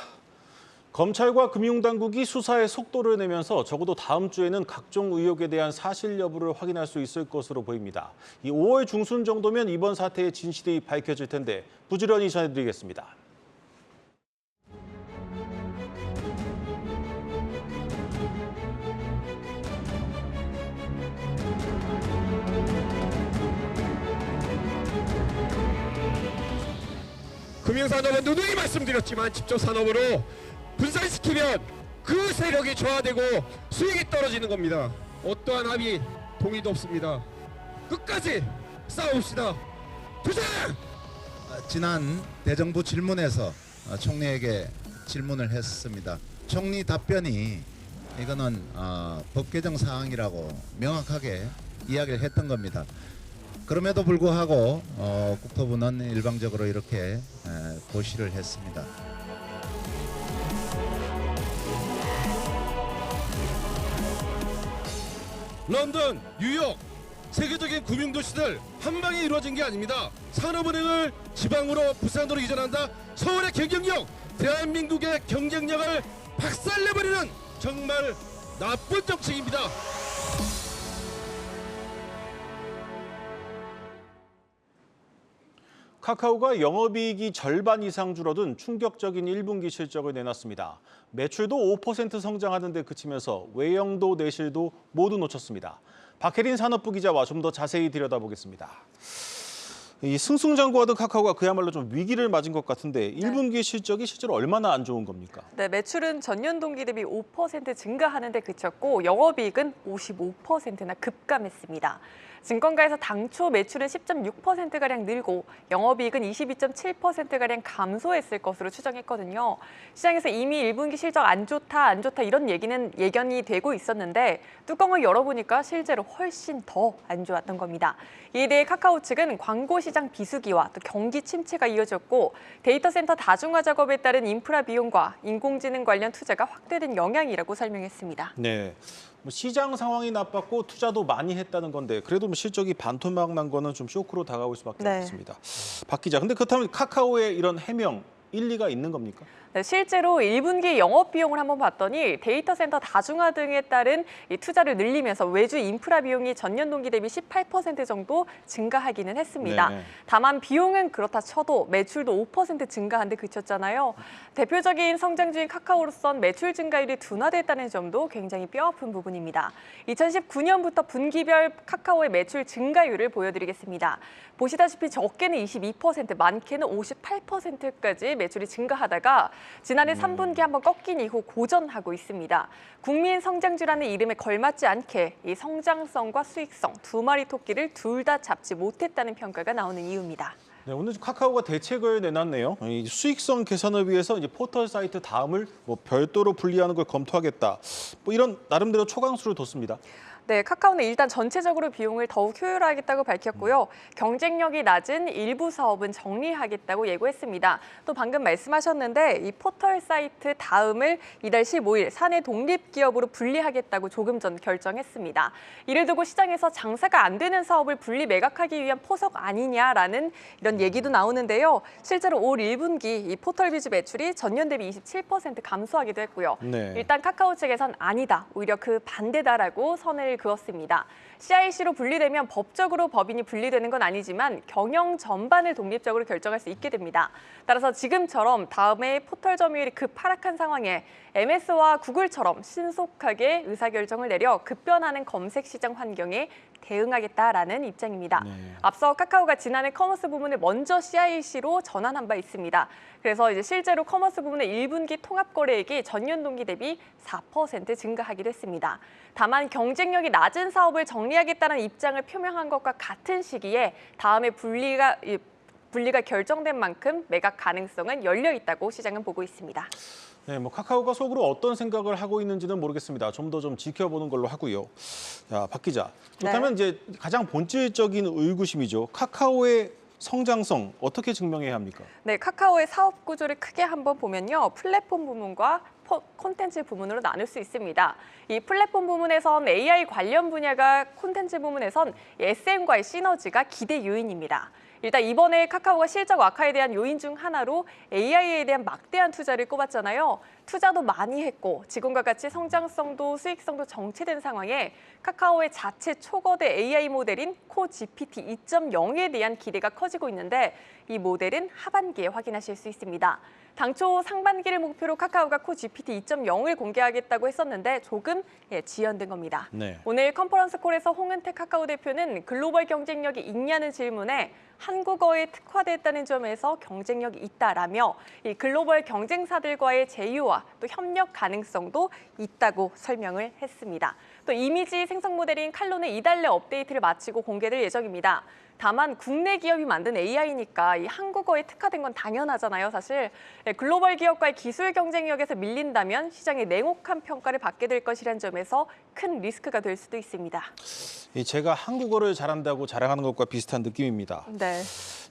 검찰과 금융당국이 수사에 속도를 내면서 적어도 다음 주에는 각종 의혹에 대한 사실 여부를 확인할 수 있을 것으로 보입니다. 이 5월 중순 정도면 이번 사태의 진실이 밝혀질 텐데 부지런히 전해드리겠습니다. 금융산업은 누누이 말씀드렸지만 집중산업으로 분산시키면 그 세력이 저하되고 수익이 떨어지는 겁니다. 어떠한 합의 동의도 없습니다. 끝까지 싸웁시다. 투쟁! 지난 대정부 질문에서 총리에게 질문을 했습니다. 총리 답변이 이거는 법 개정 사항이라고 명확하게 이야기를 했던 겁니다. 그럼에도 불구하고 국토부는 일방적으로 이렇게 고시를 했습니다. 런던, 뉴욕, 세계적인 금융도시들 한 방에 이루어진 게 아닙니다. 산업은행을 지방으로 부산으로 이전한다. 서울의 경쟁력, 대한민국의 경쟁력을 박살내버리는 정말 나쁜 정책입니다. 카카오가 영업이익이 절반 이상 줄어든 충격적인 1분기 실적을 내놨습니다. 매출도 5% 성장하는 데 그치면서 외형도 내실도 모두 놓쳤습니다. 박혜린 산업부 기자와 좀 더 자세히 들여다보겠습니다. 이 승승장구하던 카카오가 그야말로 좀 위기를 맞은 것 같은데 1분기 실적이 실제로 얼마나 안 좋은 겁니까? 네, 매출은 전년 동기 대비 5% 증가하는 데 그쳤고 영업이익은 55%나 급감했습니다. 증권가에서 당초 매출은 10.6%가량 늘고 영업이익은 22.7%가량 감소했을 것으로 추정했거든요. 시장에서 이미 1분기 실적 안 좋다 이런 얘기는 예견이 되고 있었는데 뚜껑을 열어보니까 실제로 훨씬 더 안 좋았던 겁니다. 이에 대해 카카오 측은 광고 시장 비수기와 또 경기 침체가 이어졌고 데이터 센터 다중화 작업에 따른 인프라 비용과 인공지능 관련 투자가 확대된 영향이라고 설명했습니다. 네. 시장 상황이 나빴고 투자도 많이 했다는 건데 그래도 실적이 반토막 난 거는 좀 쇼크로 다가올 수밖에 없습니다. 박 기자, 근데 그렇다면 카카오의 이런 해명 일리가 있는 겁니까? 네, 실제로 1분기 영업 비용을 한번 봤더니 데이터 센터 다중화 등에 따른 이 투자를 늘리면서 외주 인프라 비용이 전년 동기 대비 18% 정도 증가하기는 했습니다. 네. 다만 비용은 그렇다 쳐도 매출도 5% 증가한 데 그쳤잖아요. 대표적인 성장주인 카카오로선 매출 증가율이 둔화됐다는 점도 굉장히 뼈아픈 부분입니다. 2019년부터 분기별 카카오의 매출 증가율을 보여드리겠습니다. 보시다시피 적게는 22%, 많게는 58%까지 매출이 증가하다가 지난해 3분기 한번 꺾인 이후 고전하고 있습니다. 국민 성장주라는 이름에 걸맞지 않게 이 성장성과 수익성 두 마리 토끼를 둘 다 잡지 못했다는 평가가 나오는 이유입니다. 네, 오늘 카카오가 대책을 내놨네요. 이 수익성 개선을 위해서 이제 포털 사이트 다음을 별도로 분리하는 걸 검토하겠다. 이런 나름대로 초강수를 뒀습니다. 네, 카카오는 일단 전체적으로 비용을 더욱 효율화하겠다고 밝혔고요. 경쟁력이 낮은 일부 사업은 정리하겠다고 예고했습니다. 또 방금 말씀하셨는데 이 포털 사이트 다음을 이달 15일 사내 독립기업으로 분리하겠다고 조금 전 결정했습니다. 이를 두고 시장에서 장사가 안 되는 사업을 분리 매각하기 위한 포석 아니냐라는 이런 얘기도 나오는데요. 실제로 올 1분기 이 포털 비즈 매출이 전년 대비 27% 감소하기도 했고요. 네. 일단 카카오 측에선 아니다, 오히려 그 반대다라고 선을 그었습니다. CIC로 분리되면 법적으로 법인이 분리되는 건 아니지만 경영 전반을 독립적으로 결정할 수 있게 됩니다. 따라서 지금처럼 다음에 포털 점유율이 급 하락한 상황에 MS와 구글처럼 신속하게 의사결정을 내려 급변하는 검색 시장 환경에 대응하겠다라는 입장입니다. 네. 앞서 카카오가 지난해 커머스 부문을 먼저 CIC로 전환한 바 있습니다. 그래서 이제 실제로 커머스 부문의 1분기 통합 거래액이 전년 동기 대비 4% 증가하기도 했습니다. 다만 경쟁력이 낮은 사업을 정리하겠다는 입장을 표명한 것과 같은 시기에 다음에 분리가 결정된 만큼 매각 가능성은 열려 있다고 시장은 보고 있습니다. 네, 카카오가 속으로 어떤 생각을 하고 있는지는 모르겠습니다. 좀 더 지켜보는 걸로 하고요. 자, 박 기자. 그렇다면 이제 가장 본질적인 의구심이죠. 카카오의 성장성 어떻게 증명해야 합니까? 네, 카카오의 사업 구조를 크게 한번 보면요. 플랫폼 부문과 콘텐츠 부문으로 나눌 수 있습니다. 이 플랫폼 부문에선 AI 관련 분야가 콘텐츠 부문에선 SM과의 시너지가 기대 요인입니다. 일단 이번에 카카오가 실적 악화에 대한 요인 중 하나로 AI에 대한 막대한 투자를 꼽았잖아요. 투자도 많이 했고 지금과 같이 성장성도 수익성도 정체된 상황에 카카오의 자체 초거대 AI 모델인 코GPT 2.0에 대한 기대가 커지고 있는데 이 모델은 하반기에 확인하실 수 있습니다. 당초 상반기를 목표로 카카오가 코GPT 2.0을 공개하겠다고 했었는데 조금 지연된 겁니다. 네. 오늘 컨퍼런스 콜에서 홍은택 카카오 대표는 글로벌 경쟁력이 있냐는 질문에 한국어에 특화됐다는 점에서 경쟁력이 있다라며 이 글로벌 경쟁사들과의 제휴와 또 협력 가능성도 있다고 설명을 했습니다. 또 이미지 생성 모델인 칼론의 이달 내 업데이트를 마치고 공개될 예정입니다. 다만 국내 기업이 만든 AI니까 이 한국어에 특화된 건 당연하잖아요, 사실. 글로벌 기업과의 기술 경쟁력에서 밀린다면 시장의 냉혹한 평가를 받게 될 것이라는 점에서 큰 리스크가 될 수도 있습니다. 제가 한국어를 잘한다고 자랑하는 것과 비슷한 느낌입니다. 네.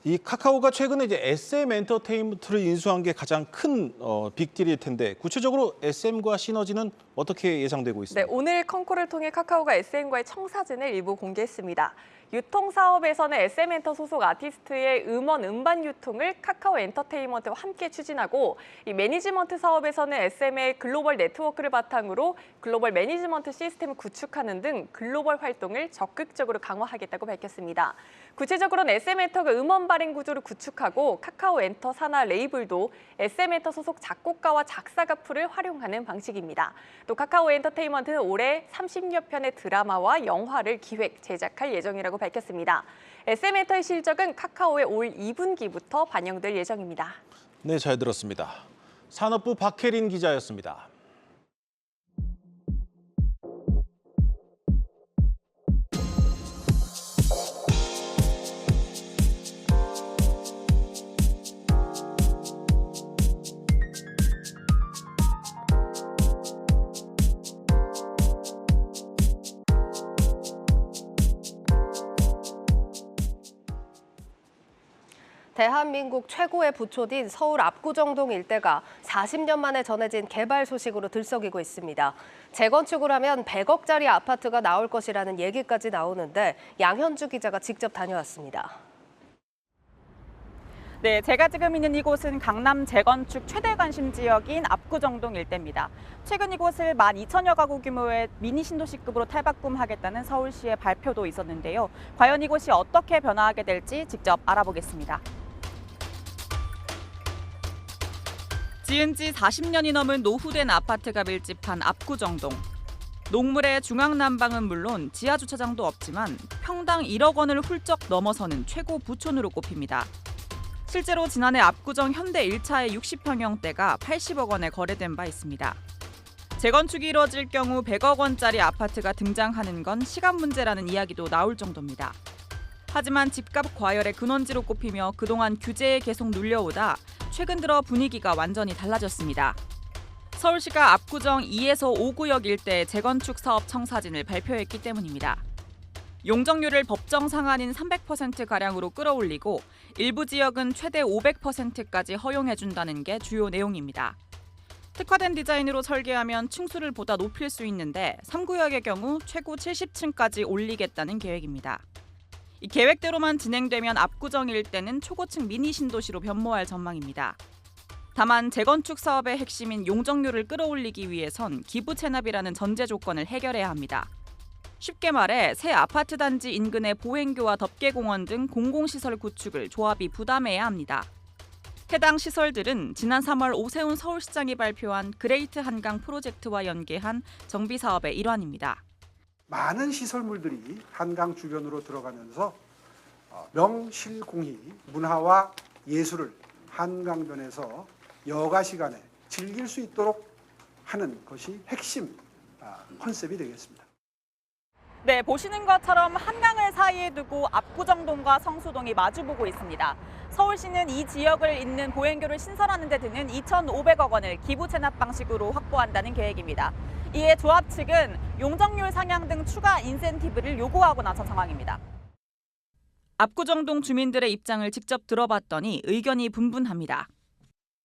이 카카오가 최근에 이제 SM 엔터테인먼트를 인수한 게 가장 큰 빅딜일 텐데 구체적으로 SM과 시너지는 어떻게 예상되고 있습니까? 네, 오늘 컨콜을 통해 카카오가 SM과의 청사진을 일부 공개했습니다. 유통 사업에서는 SM 엔터 소속 아티스트의 음원, 음반 유통을 카카오 엔터테인먼트와 함께 추진하고 이 매니지먼트 사업에서는 SM의 글로벌 네트워크를 바탕으로 글로벌 매니지먼트 시스템을 구축하는 등 글로벌 활동을 적극적으로 강화하겠다고 밝혔습니다. 구체적으로는 SM 엔터가 음원 발행 구조를 구축하고 카카오 엔터 산하 레이블도 SM 엔터 소속 작곡가와 작사가 풀을 활용하는 방식입니다. 또 카카오 엔터테인먼트는 올해 30여 편의 드라마와 영화를 기획, 제작할 예정이라고 밝혔습니다. SM엔터의 실적은 카카오의 올 2분기부터 반영될 예정입니다. 네, 잘 들었습니다. 산업부 박혜린 기자였습니다. 대한민국 최고의 부초딘 서울 압구정동 일대가 40년 만에 전해진 개발 소식으로 들썩이고 있습니다. 재건축을 하면 100억짜리 아파트가 나올 것이라는 얘기까지 나오는데 양현주 기자가 직접 다녀왔습니다. 네, 제가 지금 있는 이곳은 강남 재건축 최대 관심 지역인 압구정동 일대입니다. 최근 이곳을 12,000여 가구 규모의 미니 신도시급으로 탈바꿈하겠다는 서울시의 발표도 있었는데요. 과연 이곳이 어떻게 변화하게 될지 직접 알아보겠습니다. 지은 지 40년이 넘은 노후된 아파트가 밀집한 압구정동. 녹물의 중앙난방은 물론 지하 주차장도 없지만 평당 1억 원을 훌쩍 넘어서는 최고 부촌으로 꼽힙니다. 실제로 지난해 압구정 현대 1차의 60평형대가 80억 원에 거래된 바 있습니다. 재건축이 이뤄질 경우 100억 원짜리 아파트가 등장하는 건 시간 문제라는 이야기도 나올 정도입니다. 하지만 집값 과열의 근원지로 꼽히며 그동안 규제에 계속 눌려오다 최근 들어 분위기가 완전히 달라졌습니다. 서울시가 압구정 2에서 5구역 일대의 재건축 사업 청사진을 발표했기 때문입니다. 용적률을 법정 상한인 300%가량으로 끌어올리고 일부 지역은 최대 500%까지 허용해준다는 게 주요 내용입니다. 특화된 디자인으로 설계하면 층수를 보다 높일 수 있는데 3구역의 경우 최고 70층까지 올리겠다는 계획입니다. 이 계획대로만 진행되면 압구정 일대는 초고층 미니 신도시로 변모할 전망입니다. 다만 재건축 사업의 핵심인 용적률을 끌어올리기 위해선 기부 체납이라는 전제 조건을 해결해야 합니다. 쉽게 말해 새 아파트 단지 인근의 보행교와 덮개공원 등 공공시설 구축을 조합이 부담해야 합니다. 해당 시설들은 지난 3월 오세훈 서울시장이 발표한 그레이트 한강 프로젝트와 연계한 정비 사업의 일환입니다. 많은 시설물들이 한강 주변으로 들어가면서 명실공히 문화와 예술을 한강변에서 여가 시간에 즐길 수 있도록 하는 것이 핵심 컨셉이 되겠습니다. 네, 보시는 것처럼 한강을 사이에 두고 압구정동과 성수동이 마주보고 있습니다. 서울시는 이 지역을 잇는 보행교를 신설하는 데 드는 2,500억 원을 기부 체납 방식으로 확보한다는 계획입니다. 이에 조합 측은 용적률 상향 등 추가 인센티브를 요구하고 나선 상황입니다. 압구정동 주민들의 입장을 직접 들어봤더니 의견이 분분합니다.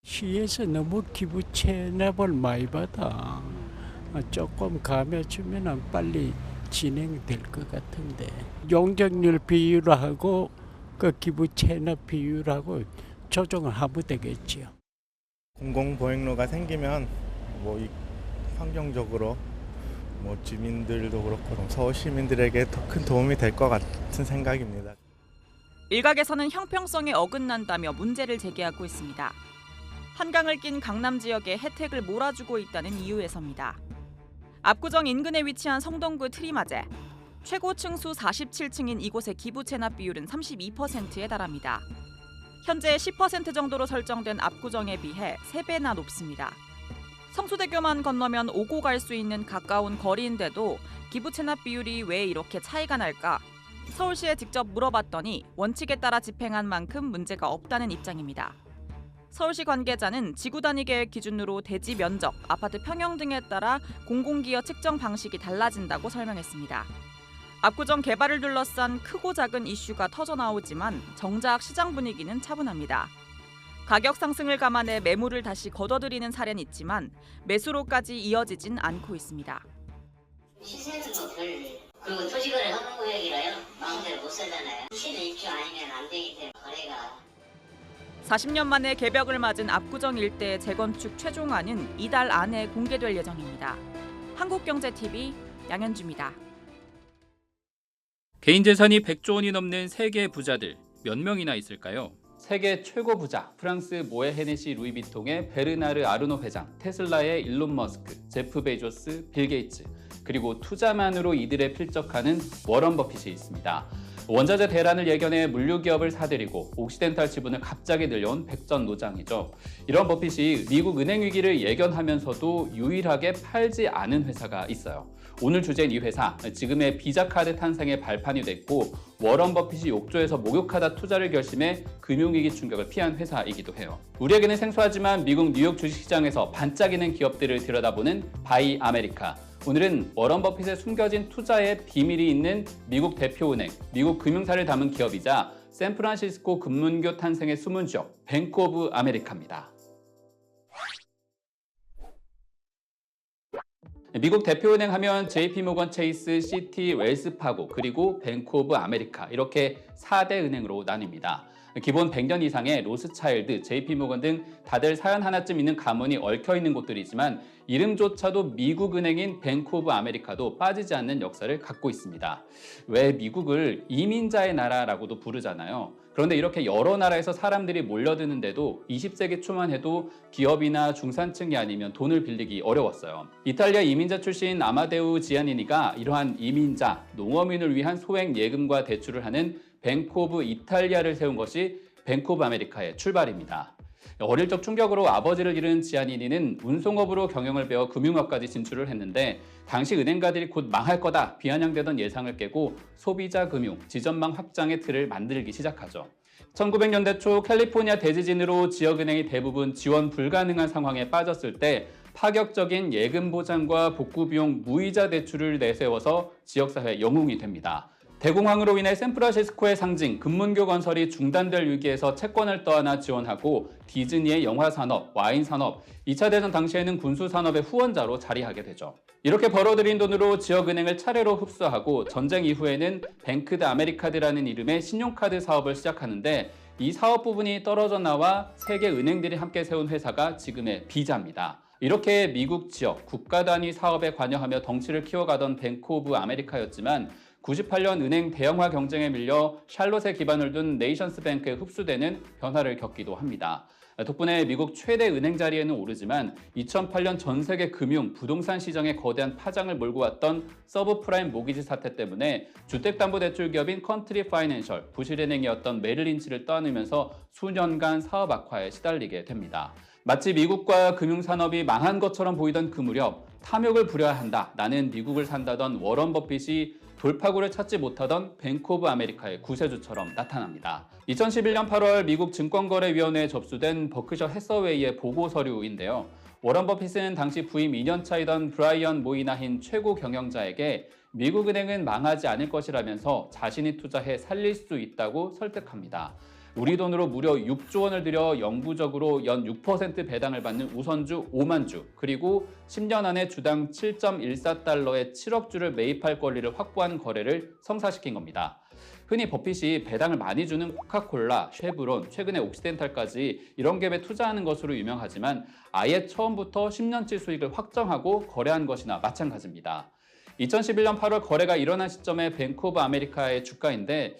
시에서 너무 기부 체납을 많이 받아. 조금 감해주면 빨리 진행될 것 같은데 용적률 비율하고 그 기부 체납 비율하고 조정을 하면 되겠지요. 공공보행로가 생기면 이 환경적으로 주민들도 그렇고 서울 시민들에게 더 큰 도움이 될 것 같은 생각입니다. 일각에서는 형평성에 어긋난다며 문제를 제기하고 있습니다. 한강을 낀 강남 지역에 혜택을 몰아주고 있다는 이유에서입니다. 압구정 인근에 위치한 성동구 트리마제. 최고 층수 47층인 이곳의 기부 체납 비율은 32%에 달합니다. 현재 10% 정도로 설정된 압구정에 비해 3배나 높습니다. 성수대교만 건너면 오고 갈 수 있는 가까운 거리인데도 기부 체납 비율이 왜 이렇게 차이가 날까? 서울시에 직접 물어봤더니 원칙에 따라 집행한 만큼 문제가 없다는 입장입니다. 서울시 관계자는 지구 단위 계획 기준으로 대지 면적, 아파트 평형 등에 따라 공공기여 측정 방식이 달라진다고 설명했습니다. 압구정 개발을 둘러싼 크고 작은 이슈가 터져나오지만 정작 시장 분위기는 차분합니다. 가격 상승을 감안해 매물을 다시 걷어들이는 사례는 있지만 매수로까지 이어지진 않고 있습니다. 시세는 그리고 토지거래 허가구역이라요. 마음대로 못 살잖아요. 시는 입주 아니면 안 되기 때문에 거래가 40년 만에 개벽을 맞은 압구정 일대의 재건축 최종안은 이달 안에 공개될 예정입니다. 한국경제TV 양현주입니다. 개인 재산이 100조 원이 넘는 세계 부자들 몇 명이나 있을까요? 세계 최고 부자 프랑스 모에 헤네시 루이비통의 베르나르 아르노 회장, 테슬라의 일론 머스크, 제프 베조스, 빌 게이츠, 그리고 투자만으로 이들에 필적하는 워런 버핏이 있습니다. 원자재 대란을 예견해 물류기업을 사들이고 옥시덴탈 지분을 갑자기 늘려온 백전 노장이죠. 이런 버핏이 미국 은행 위기를 예견하면서도 유일하게 팔지 않은 회사가 있어요. 오늘 주제인 이 회사, 지금의 비자 카드 탄생의 발판이 됐고 워런 버핏이 욕조에서 목욕하다 투자를 결심해 금융위기 충격을 피한 회사이기도 해요. 우리에게는 생소하지만 미국 뉴욕 주식시장에서 반짝이는 기업들을 들여다보는 바이 아메리카. 오늘은 워런 버핏의 숨겨진 투자의 비밀이 있는 미국 대표은행, 미국 금융사를 담은 기업이자 샌프란시스코 금문교 탄생의 숨은 쥐역, 뱅크 오브 아메리카입니다. 미국 대표은행 하면 JP모건 체이스, 시티, 웰스파고, 그리고 뱅크 오브 아메리카 이렇게 4대 은행으로 나뉩니다. 기본 100년 이상의 로스차일드, JP모건 등 다들 사연 하나쯤 있는 가문이 얽혀있는 곳들이지만 이름조차도 미국 은행인 뱅크 오브 아메리카도 빠지지 않는 역사를 갖고 있습니다. 왜 미국을 이민자의 나라라고도 부르잖아요. 그런데 이렇게 여러 나라에서 사람들이 몰려드는데도 20세기 초만 해도 기업이나 중산층이 아니면 돈을 빌리기 어려웠어요. 이탈리아 이민자 출신 아마데우 지아니니가 이러한 이민자, 농어민을 위한 소액 예금과 대출을 하는 뱅크 오브 이탈리아를 세운 것이 뱅크 오브 아메리카의 출발입니다. 어릴 적 충격으로 아버지를 잃은 지아니니는 운송업으로 경영을 배워 금융업까지 진출을 했는데 당시 은행가들이 곧 망할 거다 비아냥대던 예상을 깨고 소비자 금융, 지점망 확장의 틀을 만들기 시작하죠. 1900년대 초 캘리포니아 대지진으로 지역은행이 대부분 지원 불가능한 상황에 빠졌을 때 파격적인 예금 보장과 복구 비용 무이자 대출을 내세워서 지역사회 영웅이 됩니다. 대공황으로 인해 샌프란시스코의 상징 금문교 건설이 중단될 위기에서 채권을 떠안아 지원하고 디즈니의 영화산업, 와인산업, 2차 대전 당시에는 군수산업의 후원자로 자리하게 되죠. 이렇게 벌어들인 돈으로 지역은행을 차례로 흡수하고 전쟁 이후에는 뱅크드 아메리카드라는 이름의 신용카드 사업을 시작하는데 이 사업 부분이 떨어져 나와 세계 은행들이 함께 세운 회사가 지금의 비자입니다. 이렇게 미국 지역, 국가 단위 사업에 관여하며 덩치를 키워가던 뱅크 오브 아메리카였지만 98년 은행 대형화 경쟁에 밀려 샬롯에 기반을 둔 네이션스 뱅크에 흡수되는 변화를 겪기도 합니다. 덕분에 미국 최대 은행 자리에는 오르지만 2008년 전 세계 금융, 부동산 시장에 거대한 파장을 몰고 왔던 서브프라임 모기지 사태 때문에 주택담보대출 기업인 컨트리 파이낸셜, 부실은행이었던 메릴린치를 떠안으면서 수년간 사업 악화에 시달리게 됩니다. 마치 미국과 금융산업이 망한 것처럼 보이던 그 무렵 탐욕을 부려야 한다, 나는 미국을 산다던 워런 버핏이 돌파구를 찾지 못하던 뱅크 오브 아메리카의 구세주처럼 나타납니다. 2011년 8월 미국 증권거래위원회에 접수된 버크셔 해서웨이의 보고 서류인데요. 워런 버핏은 당시 부임 2년 차이던 브라이언 모이나힌 최고 경영자에게 미국 은행은 망하지 않을 것이라면서 자신이 투자해 살릴 수 있다고 설득합니다. 우리 돈으로 무려 6조 원을 들여 영구적으로 연 6% 배당을 받는 우선주 5만 주, 그리고 10년 안에 주당 7.14달러의 7억 주를 매입할 권리를 확보한 거래를 성사시킨 겁니다. 흔히 버핏이 배당을 많이 주는 코카콜라, 쉐브론, 최근에 옥시덴탈까지 이런 기업에 투자하는 것으로 유명하지만 아예 처음부터 10년치 수익을 확정하고 거래한 것이나 마찬가지입니다. 2011년 8월 거래가 일어난 시점에 뱅크 오브 아메리카의 주가인데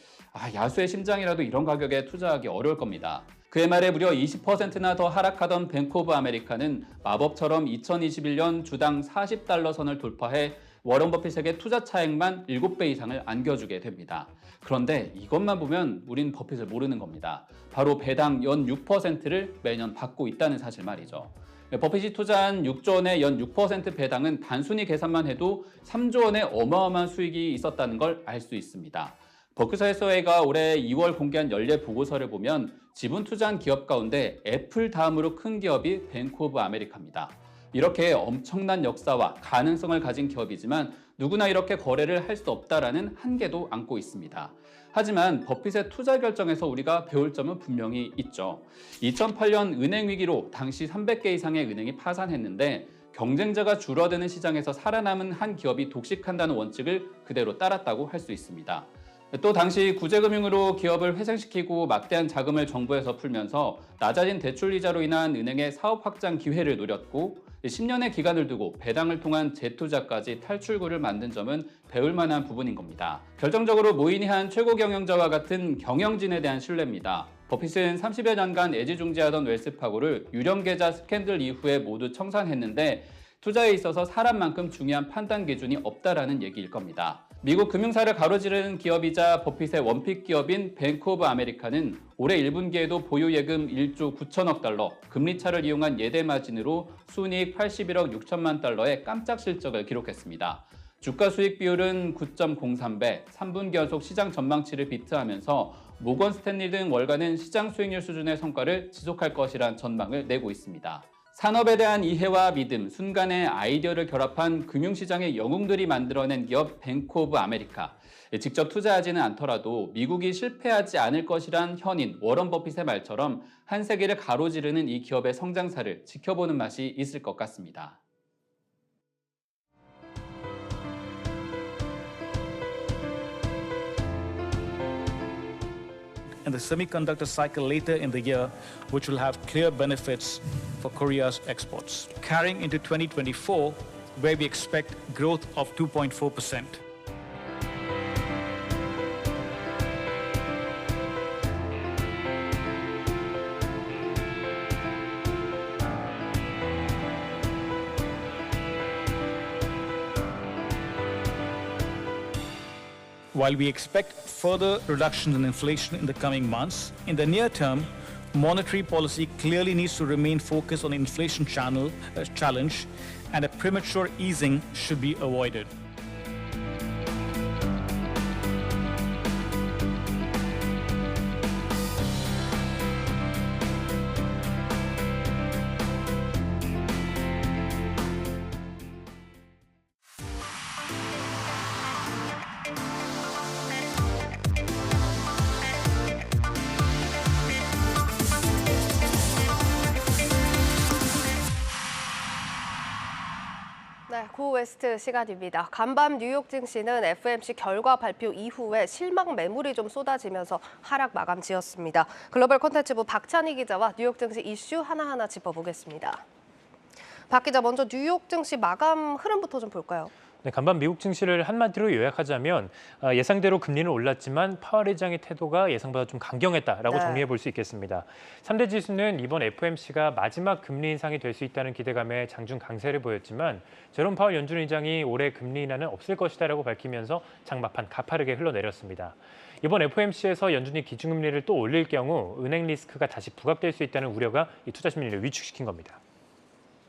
야수의 심장이라도 이런 가격에 투자하기 어려울 겁니다. 그해 말에 무려 20%나 더 하락하던 뱅크 오브 아메리카는 마법처럼 2021년 주당 40달러 선을 돌파해 워런 버핏에게 투자 차액만 7배 이상을 안겨주게 됩니다. 그런데 이것만 보면 우린 버핏을 모르는 겁니다. 바로 배당 연 6%를 매년 받고 있다는 사실 말이죠. 버핏이 투자한 6조 원의 연 6% 배당은 단순히 계산만 해도 3조 원의 어마어마한 수익이 있었다는 걸 알 수 있습니다. 버크셔 해서웨이가 올해 2월 공개한 연례 보고서를 보면 지분 투자한 기업 가운데 애플 다음으로 큰 기업이 뱅크 오브 아메리카입니다. 이렇게 엄청난 역사와 가능성을 가진 기업이지만 누구나 이렇게 거래를 할 수 없다라는 한계도 안고 있습니다. 하지만 버핏의 투자 결정에서 우리가 배울 점은 분명히 있죠. 2008년 은행 위기로 당시 300개 이상의 은행이 파산했는데 경쟁자가 줄어드는 시장에서 살아남은 한 기업이 독식한다는 원칙을 그대로 따랐다고 할 수 있습니다. 또 당시 구제금융으로 기업을 회생시키고 막대한 자금을 정부에서 풀면서 낮아진 대출 이자로 인한 은행의 사업 확장 기회를 노렸고 10년의 기간을 두고 배당을 통한 재투자까지 탈출구를 만든 점은 배울 만한 부분인 겁니다. 결정적으로 모이니한 최고 경영자와 같은 경영진에 대한 신뢰입니다. 버핏은 30여 년간 애지중지하던 웰스파고를 유령 계좌 스캔들 이후에 모두 청산했는데 투자에 있어서 사람만큼 중요한 판단 기준이 없다라는 얘기일 겁니다. 미국 금융사를 가로지르는 기업이자 버핏의 원픽 기업인 뱅크 오브 아메리카는 올해 1분기에도 보유 예금 1조 9천억 달러, 금리차를 이용한 예대 마진으로 순이익 81억 6천만 달러의 깜짝 실적을 기록했습니다. 주가 수익 비율은 9.03배, 3분기 연속 시장 전망치를 비트하면서 모건 스탠리 등 월가는 시장 수익률 수준의 성과를 지속할 것이란 전망을 내고 있습니다. 산업에 대한 이해와 믿음, 순간의 아이디어를 결합한 금융시장의 영웅들이 만들어낸 기업 뱅크 오브 아메리카. 직접 투자하지는 않더라도 미국이 실패하지 않을 것이란 현인 워런 버핏의 말처럼 한 세기를 가로지르는 이 기업의 성장사를 지켜보는 맛이 있을 것 같습니다. and the semiconductor cycle later in the year, which will have clear benefits for Korea's exports. Carrying into 2024, where we expect growth of 2.4%. While we expect further reductions in inflation in the coming months, in the near term, monetary policy clearly needs to remain focused on the inflation challenge, and a premature easing should be avoided. 네, 고웨스트 시간입니다. 간밤 뉴욕 증시는 FOMC 결과 발표 이후에 실망 매물이 좀 쏟아지면서 하락 마감 지었습니다. 글로벌 콘텐츠부 박찬희 기자와 뉴욕 증시 이슈 하나하나 짚어보겠습니다. 박 기자, 먼저 뉴욕 증시 마감 흐름부터 좀 볼까요? 네, 간밤 미국 증시를 한마디로 요약하자면 예상대로 금리는 올랐지만 파월 의장의 태도가 예상보다 좀 강경했다라고 정리해 볼 수 있겠습니다. 3대 지수는 이번 FOMC가 마지막 금리 인상이 될 수 있다는 기대감에 장중 강세를 보였지만 제롬 파월 연준 의장이 올해 금리 인하는 없을 것이다라고 밝히면서 장마판 가파르게 흘러내렸습니다. 이번 FOMC에서 연준이 기준금리를 또 올릴 경우 은행 리스크가 다시 부각될 수 있다는 우려가 이 투자 심리를 위축시킨 겁니다.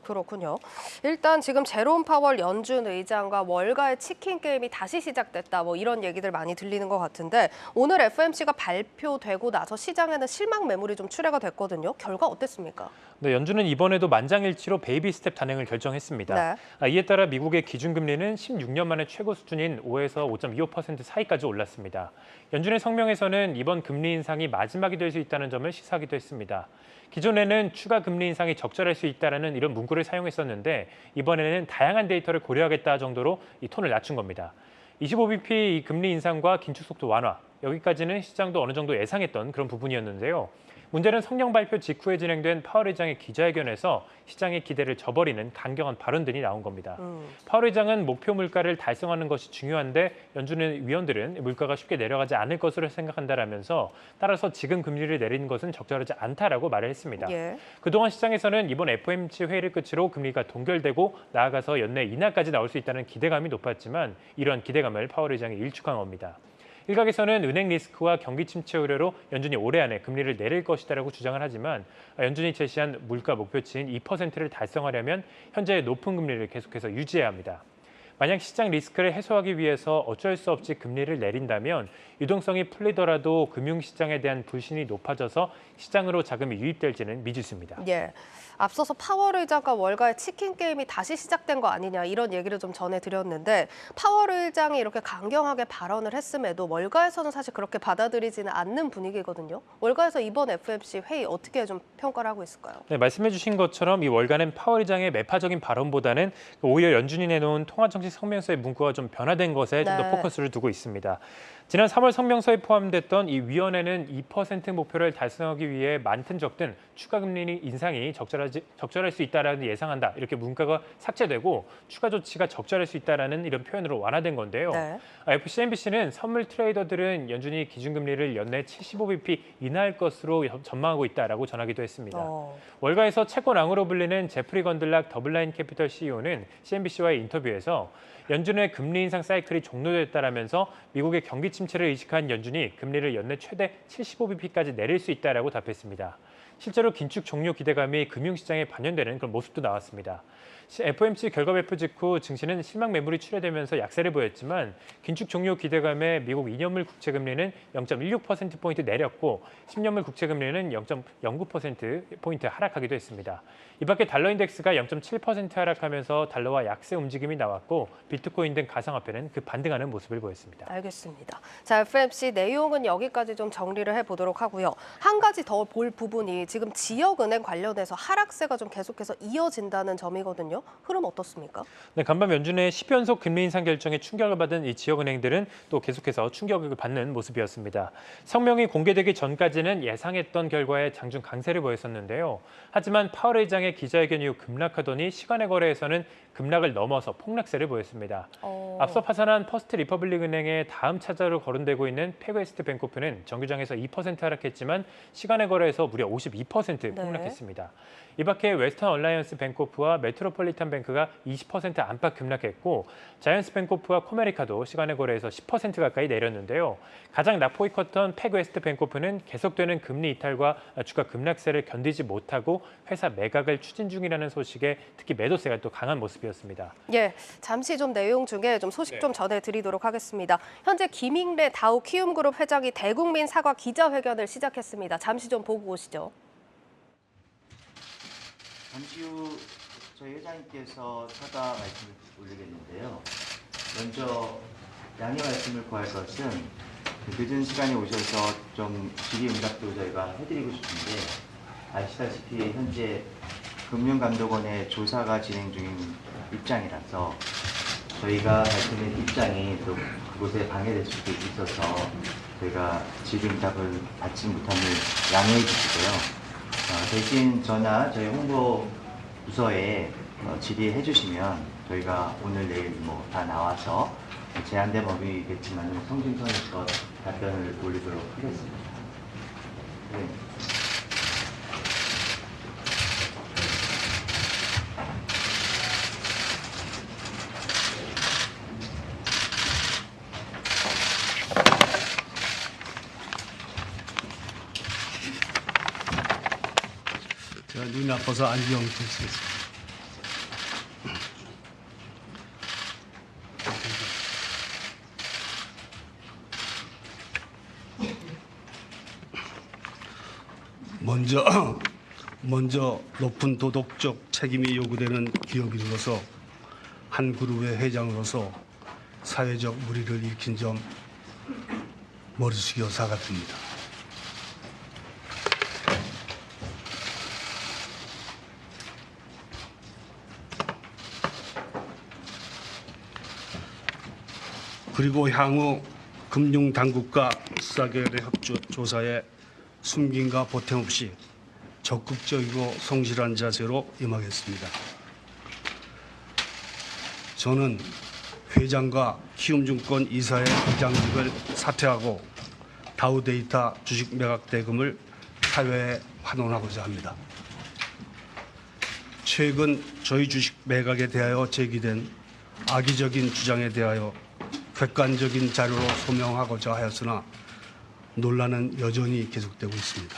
그렇군요. 일단 지금 제롬 파월 연준 의장과 월가의 치킨 게임이 다시 시작됐다, 뭐 이런 얘기들 많이 들리는 것 같은데 오늘 FOMC가 발표되고 나서 시장에는 실망 매물이 좀 출회가 됐거든요. 결과 어땠습니까? 네, 연준은 이번에도 만장일치로 베이비 스텝 단행을 결정했습니다. 네. 이에 따라 미국의 기준금리는 16년 만에 최고 수준인 5에서 5.25% 사이까지 올랐습니다. 연준의 성명에서는 이번 금리 인상이 마지막이 될 수 있다는 점을 시사하기도 했습니다. 기존에는 추가 금리 인상이 적절할 수 있다는 이런 문구를 사용했었는데 이번에는 다양한 데이터를 고려하겠다 정도로 이 톤을 낮춘 겁니다. 25bp 이 금리 인상과 긴축 속도 완화, 여기까지는 시장도 어느 정도 예상했던 그런 부분이었는데요. 문제는 성령 발표 직후에 진행된 파월 의장의 기자회견에서 시장의 기대를 저버리는 강경한 발언들이 나온 겁니다. 파월 의장은 목표 물가를 달성하는 것이 중요한데 연준의 위원들은 물가가 쉽게 내려가지 않을 것으로 생각한다라면서 따라서 지금 금리를 내리는 것은 적절하지 않다라고 말을 했습니다. 예. 그동안 시장에서는 이번 FOMC 회의를 끝으로 금리가 동결되고 나아가서 연내 인하까지 나올 수 있다는 기대감이 높았지만 이런 기대감을 파월 의장이 일축한 겁니다. 일각에서는 은행 리스크와 경기 침체 우려로 연준이 올해 안에 금리를 내릴 것이다라고 주장을 하지만 연준이 제시한 물가 목표치인 2%를 달성하려면 현재의 높은 금리를 계속해서 유지해야 합니다. 만약 시장 리스크를 해소하기 위해서 어쩔 수 없이 금리를 내린다면 유동성이 풀리더라도 금융시장에 대한 불신이 높아져서 시장으로 자금이 유입될지는 미지수입니다. 예. 앞서서 파월 의장과 월가의 치킨 게임이 다시 시작된 거 아니냐 이런 얘기를 좀 전해드렸는데 파월 의장이 이렇게 강경하게 발언을 했음에도 월가에서는 사실 그렇게 받아들이지는 않는 분위기거든요. 월가에서 이번 FOMC 회의 어떻게 좀 평가를 하고 있을까요? 네, 말씀해 주신 것처럼 이 월가는 파월 의장의 매파적인 발언보다는 오히려 연준이 내놓은 통화정책 성명서의 문구가 좀 변화된 것에 좀 더 포커스를 두고 있습니다. 지난 3월 성명서에 포함됐던 이 위원회는 2% 목표를 달성하기 위해 많든 적든 추가 금리 인상이 적절하다 적절할 수 있다라는 예상한다. 이렇게 문구가 삭제되고 추가 조치가 적절할 수 있다라는 이런 표현으로 완화된 건데요. 네. FC, MBC는 선물 트레이더들은 연준이 기준금리를 연내 75bp 인하할 것으로 전망하고 있다라고 전하기도 했습니다. 월가에서 채권왕으로 불리는 제프리 건들락 더블라인 캐피털 CEO는 CNBC와의 인터뷰에서 연준의 금리 인상 사이클이 종료됐다라면서 미국의 경기 침체를 의식한 연준이 금리를 연내 최대 75bp까지 내릴 수 있다라고 답했습니다. 실제로 긴축 종료 기대감이 금융시장에 반영되는 그런 모습도 나왔습니다. FOMC 결과 발표 직후 증시는 실망 매물이 출회되면서 약세를 보였지만 긴축 종료 기대감에 미국 2년물 국채금리는 0.16%포인트 내렸고 10년물 국채금리는 0.09%포인트 하락하기도 했습니다. 이 밖에 달러 인덱스가 0.7% 하락하면서 달러와 약세 움직임이 나왔고 비트코인 등 가상화폐는 그 반등하는 모습을 보였습니다. 알겠습니다. 자, FOMC 내용은 여기까지 좀 정리를 해보도록 하고요. 한 가지 더 볼 부분이 지금 지역은행 관련해서 하락세가 좀 계속해서 이어진다는 점이거든요. 흐름 어떻습니까? 네, 간밤 연준의 10연속 금리 인상 결정에 충격을 받은 이 지역은행들은 또 계속해서 충격을 받는 모습이었습니다. 성명이 공개되기 전까지는 예상했던 결과에 장중 강세를 보였었는데요. 하지만 파월 의장의 기자회견 이후 급락하더니 시간의 거래에서는 급락을 넘어서 폭락세를 보였습니다. 앞서 파산한 퍼스트 리퍼블릭 은행의 다음 차자로 거론되고 있는 패그웨스트 뱅코프는 정규장에서 2% 하락했지만 시간의 거래에서 무려 52% 폭락했습니다. 이 밖에 웨스턴 얼라이언스 뱅코프와 메트로폴리탄 뱅크가 20% 안팎 급락했고 자이언스 뱅코프와 코메리카도 시간의 거래에서 10% 가까이 내렸는데요. 가장 낙폭이 컸던 패그웨스트 뱅코프는 계속되는 금리 이탈과 주가 급락세를 견디지 못하고 회사 매각을 추진 중이라는 소식에 특히 매도세가 또 강한 모습이었습니다. 예, 잠시 좀 내용 중에 좀 소식 좀 전해드리도록 하겠습니다. 현재 김익래 다우 키움그룹 회장이 대국민 사과 기자회견을 시작했습니다. 잠시 좀 보고 오시죠. 잠시 후 저희 회장님께서 사과 말씀을 올리겠는데요. 먼저 양해 말씀을 구할 것은 늦은 시간에 오셔서 좀 질의응답도 저희가 해드리고 싶은데 아시다시피 현재 금융감독원의 조사가 진행 중인 입장이라서 저희가 밝히는 입장이 또 그곳에 방해될 수도 있어서 저희가 질의응답을 받지 못함을 양해해 주시고요. 대신 저나 저희 홍보 부서에 질의해 주시면 저희가 오늘 내일 다 나와서 제한된 법이겠지만 성심성의껏 답변을 올리도록 하겠습니다. 네. 제가 눈이 아파서 안경 쓰겠습니다. 먼저 높은 도덕적 책임이 요구되는 기업인으로서 한 그룹의 회장으로서 사회적 물의를 일으킨 점 머리 숙여 사과드립니다. 그리고 향후 금융당국과 수사결의 협조 조사에 숨김과 보탬 없이 적극적이고 성실한 자세로 임하겠습니다. 저는 회장과 키움증권 이사의 회장직을 사퇴하고 다우데이터 주식 매각 대금을 사회에 환원하고자 합니다. 최근 저희 주식 매각에 대하여 제기된 악의적인 주장에 대하여 객관적인 자료로 소명하고자 하였으나 논란은 여전히 계속되고 있습니다.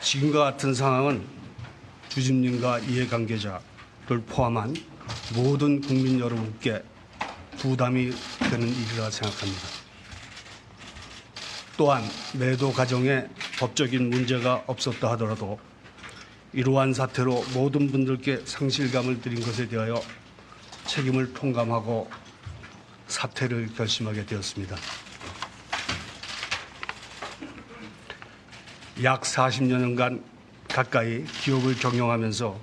지금과 같은 상황은 주집님과 이해관계자를 포함한 모든 국민 여러분께 부담이 되는 일이라 생각합니다. 또한 매도 과정에 법적인 문제가 없었다 하더라도 이러한 사태로 모든 분들께 상실감을 드린 것에 대하여 책임을 통감하고 사퇴를 결심하게 되었습니다. 약 40년간 가까이 기업을 경영하면서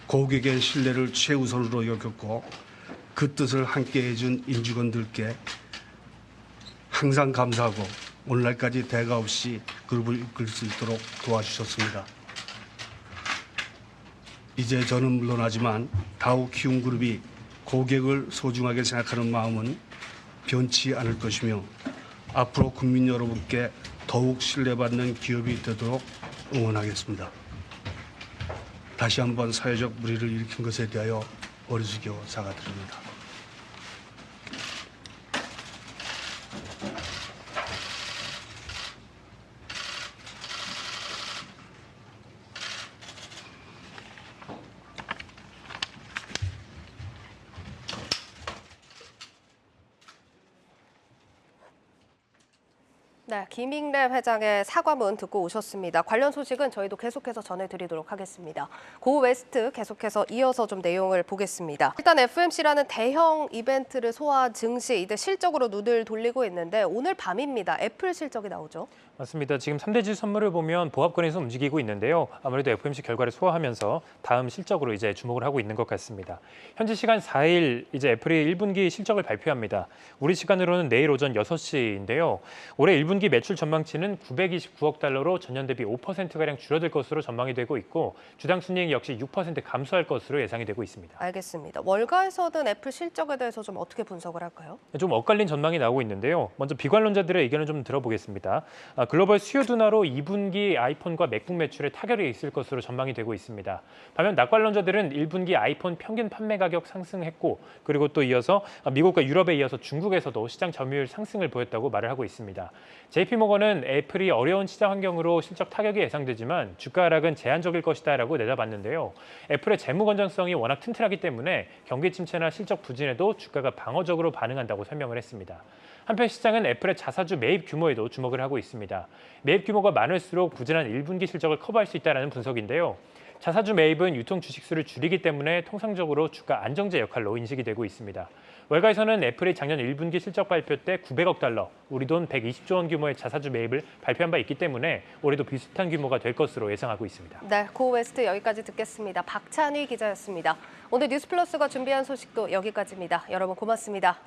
고객의 신뢰를 최우선으로 여겼고 그 뜻을 함께 해준 임직원들께 항상 감사하고 오늘날까지 대가 없이 그룹을 이끌 수 있도록 도와주셨습니다. 이제 저는 물론하지만 다우 키움그룹이 고객을 소중하게 생각하는 마음은 변치 않을 것이며 앞으로 국민 여러분께 더욱 신뢰받는 기업이 되도록 응원하겠습니다. 다시 한번 사회적 물의를 일으킨 것에 대하여 어리숙여 사과드립니다. 네, 김익래 회장의 사과문 듣고 오셨습니다. 관련 소식은 저희도 계속해서 전해드리도록 하겠습니다. 고 웨스트 계속해서 이어서 좀 내용을 보겠습니다. 일단 FMC라는 대형 이벤트를 소화한 증시, 이제 실적으로 눈을 돌리고 있는데 오늘 밤입니다. 애플 실적이 나오죠. 맞습니다. 지금 3대지 선물을 보면 보합권에서 움직이고 있는데요. 아무래도 FOMC 결과를 소화하면서 다음 실적으로 이제 주목을 하고 있는 것 같습니다. 현지 시간 4일 이제 애플이 1분기 실적을 발표합니다. 우리 시간으로는 내일 오전 6시인데요. 올해 1분기 매출 전망치는 929억 달러로 전년 대비 5%가량 줄어들 것으로 전망이 되고 있고 주당 순이익 역시 6% 감소할 것으로 예상이 되고 있습니다. 알겠습니다. 월가에서는 애플 실적에 대해서 좀 어떻게 분석을 할까요? 좀 엇갈린 전망이 나오고 있는데요. 먼저 비관론자들의 의견을 좀 들어보겠습니다. 글로벌 수요 둔화로 2분기 아이폰과 맥북 매출에 타결이 있을 것으로 전망이 되고 있습니다. 반면 낙관론자들은 1분기 아이폰 평균 판매 가격 상승했고 그리고 또 이어서 미국과 유럽에 이어서 중국에서도 시장 점유율 상승을 보였다고 말을 하고 있습니다. JP모건은 애플이 어려운 시장 환경으로 실적 타격이 예상되지만 주가 하락은 제한적일 것이다라고 내다봤는데요. 애플의 재무 건전성이 워낙 튼튼하기 때문에 경기 침체나 실적 부진에도 주가가 방어적으로 반응한다고 설명을 했습니다. 한편 시장은 애플의 자사주 매입 규모에도 주목을 하고 있습니다. 매입 규모가 많을수록 부진한 1분기 실적을 커버할 수 있다는 분석인데요. 자사주 매입은 유통 주식수를 줄이기 때문에 통상적으로 주가 안정제 역할로 인식이 되고 있습니다. 월가에서는 애플이 작년 1분기 실적 발표 때 900억 달러, 우리 돈 120조 원 규모의 자사주 매입을 발표한 바 있기 때문에 올해도 비슷한 규모가 될 것으로 예상하고 있습니다. 네, 고 웨스트 여기까지 듣겠습니다. 박찬희 기자였습니다. 오늘 뉴스플러스가 준비한 소식도 여기까지입니다. 여러분 고맙습니다.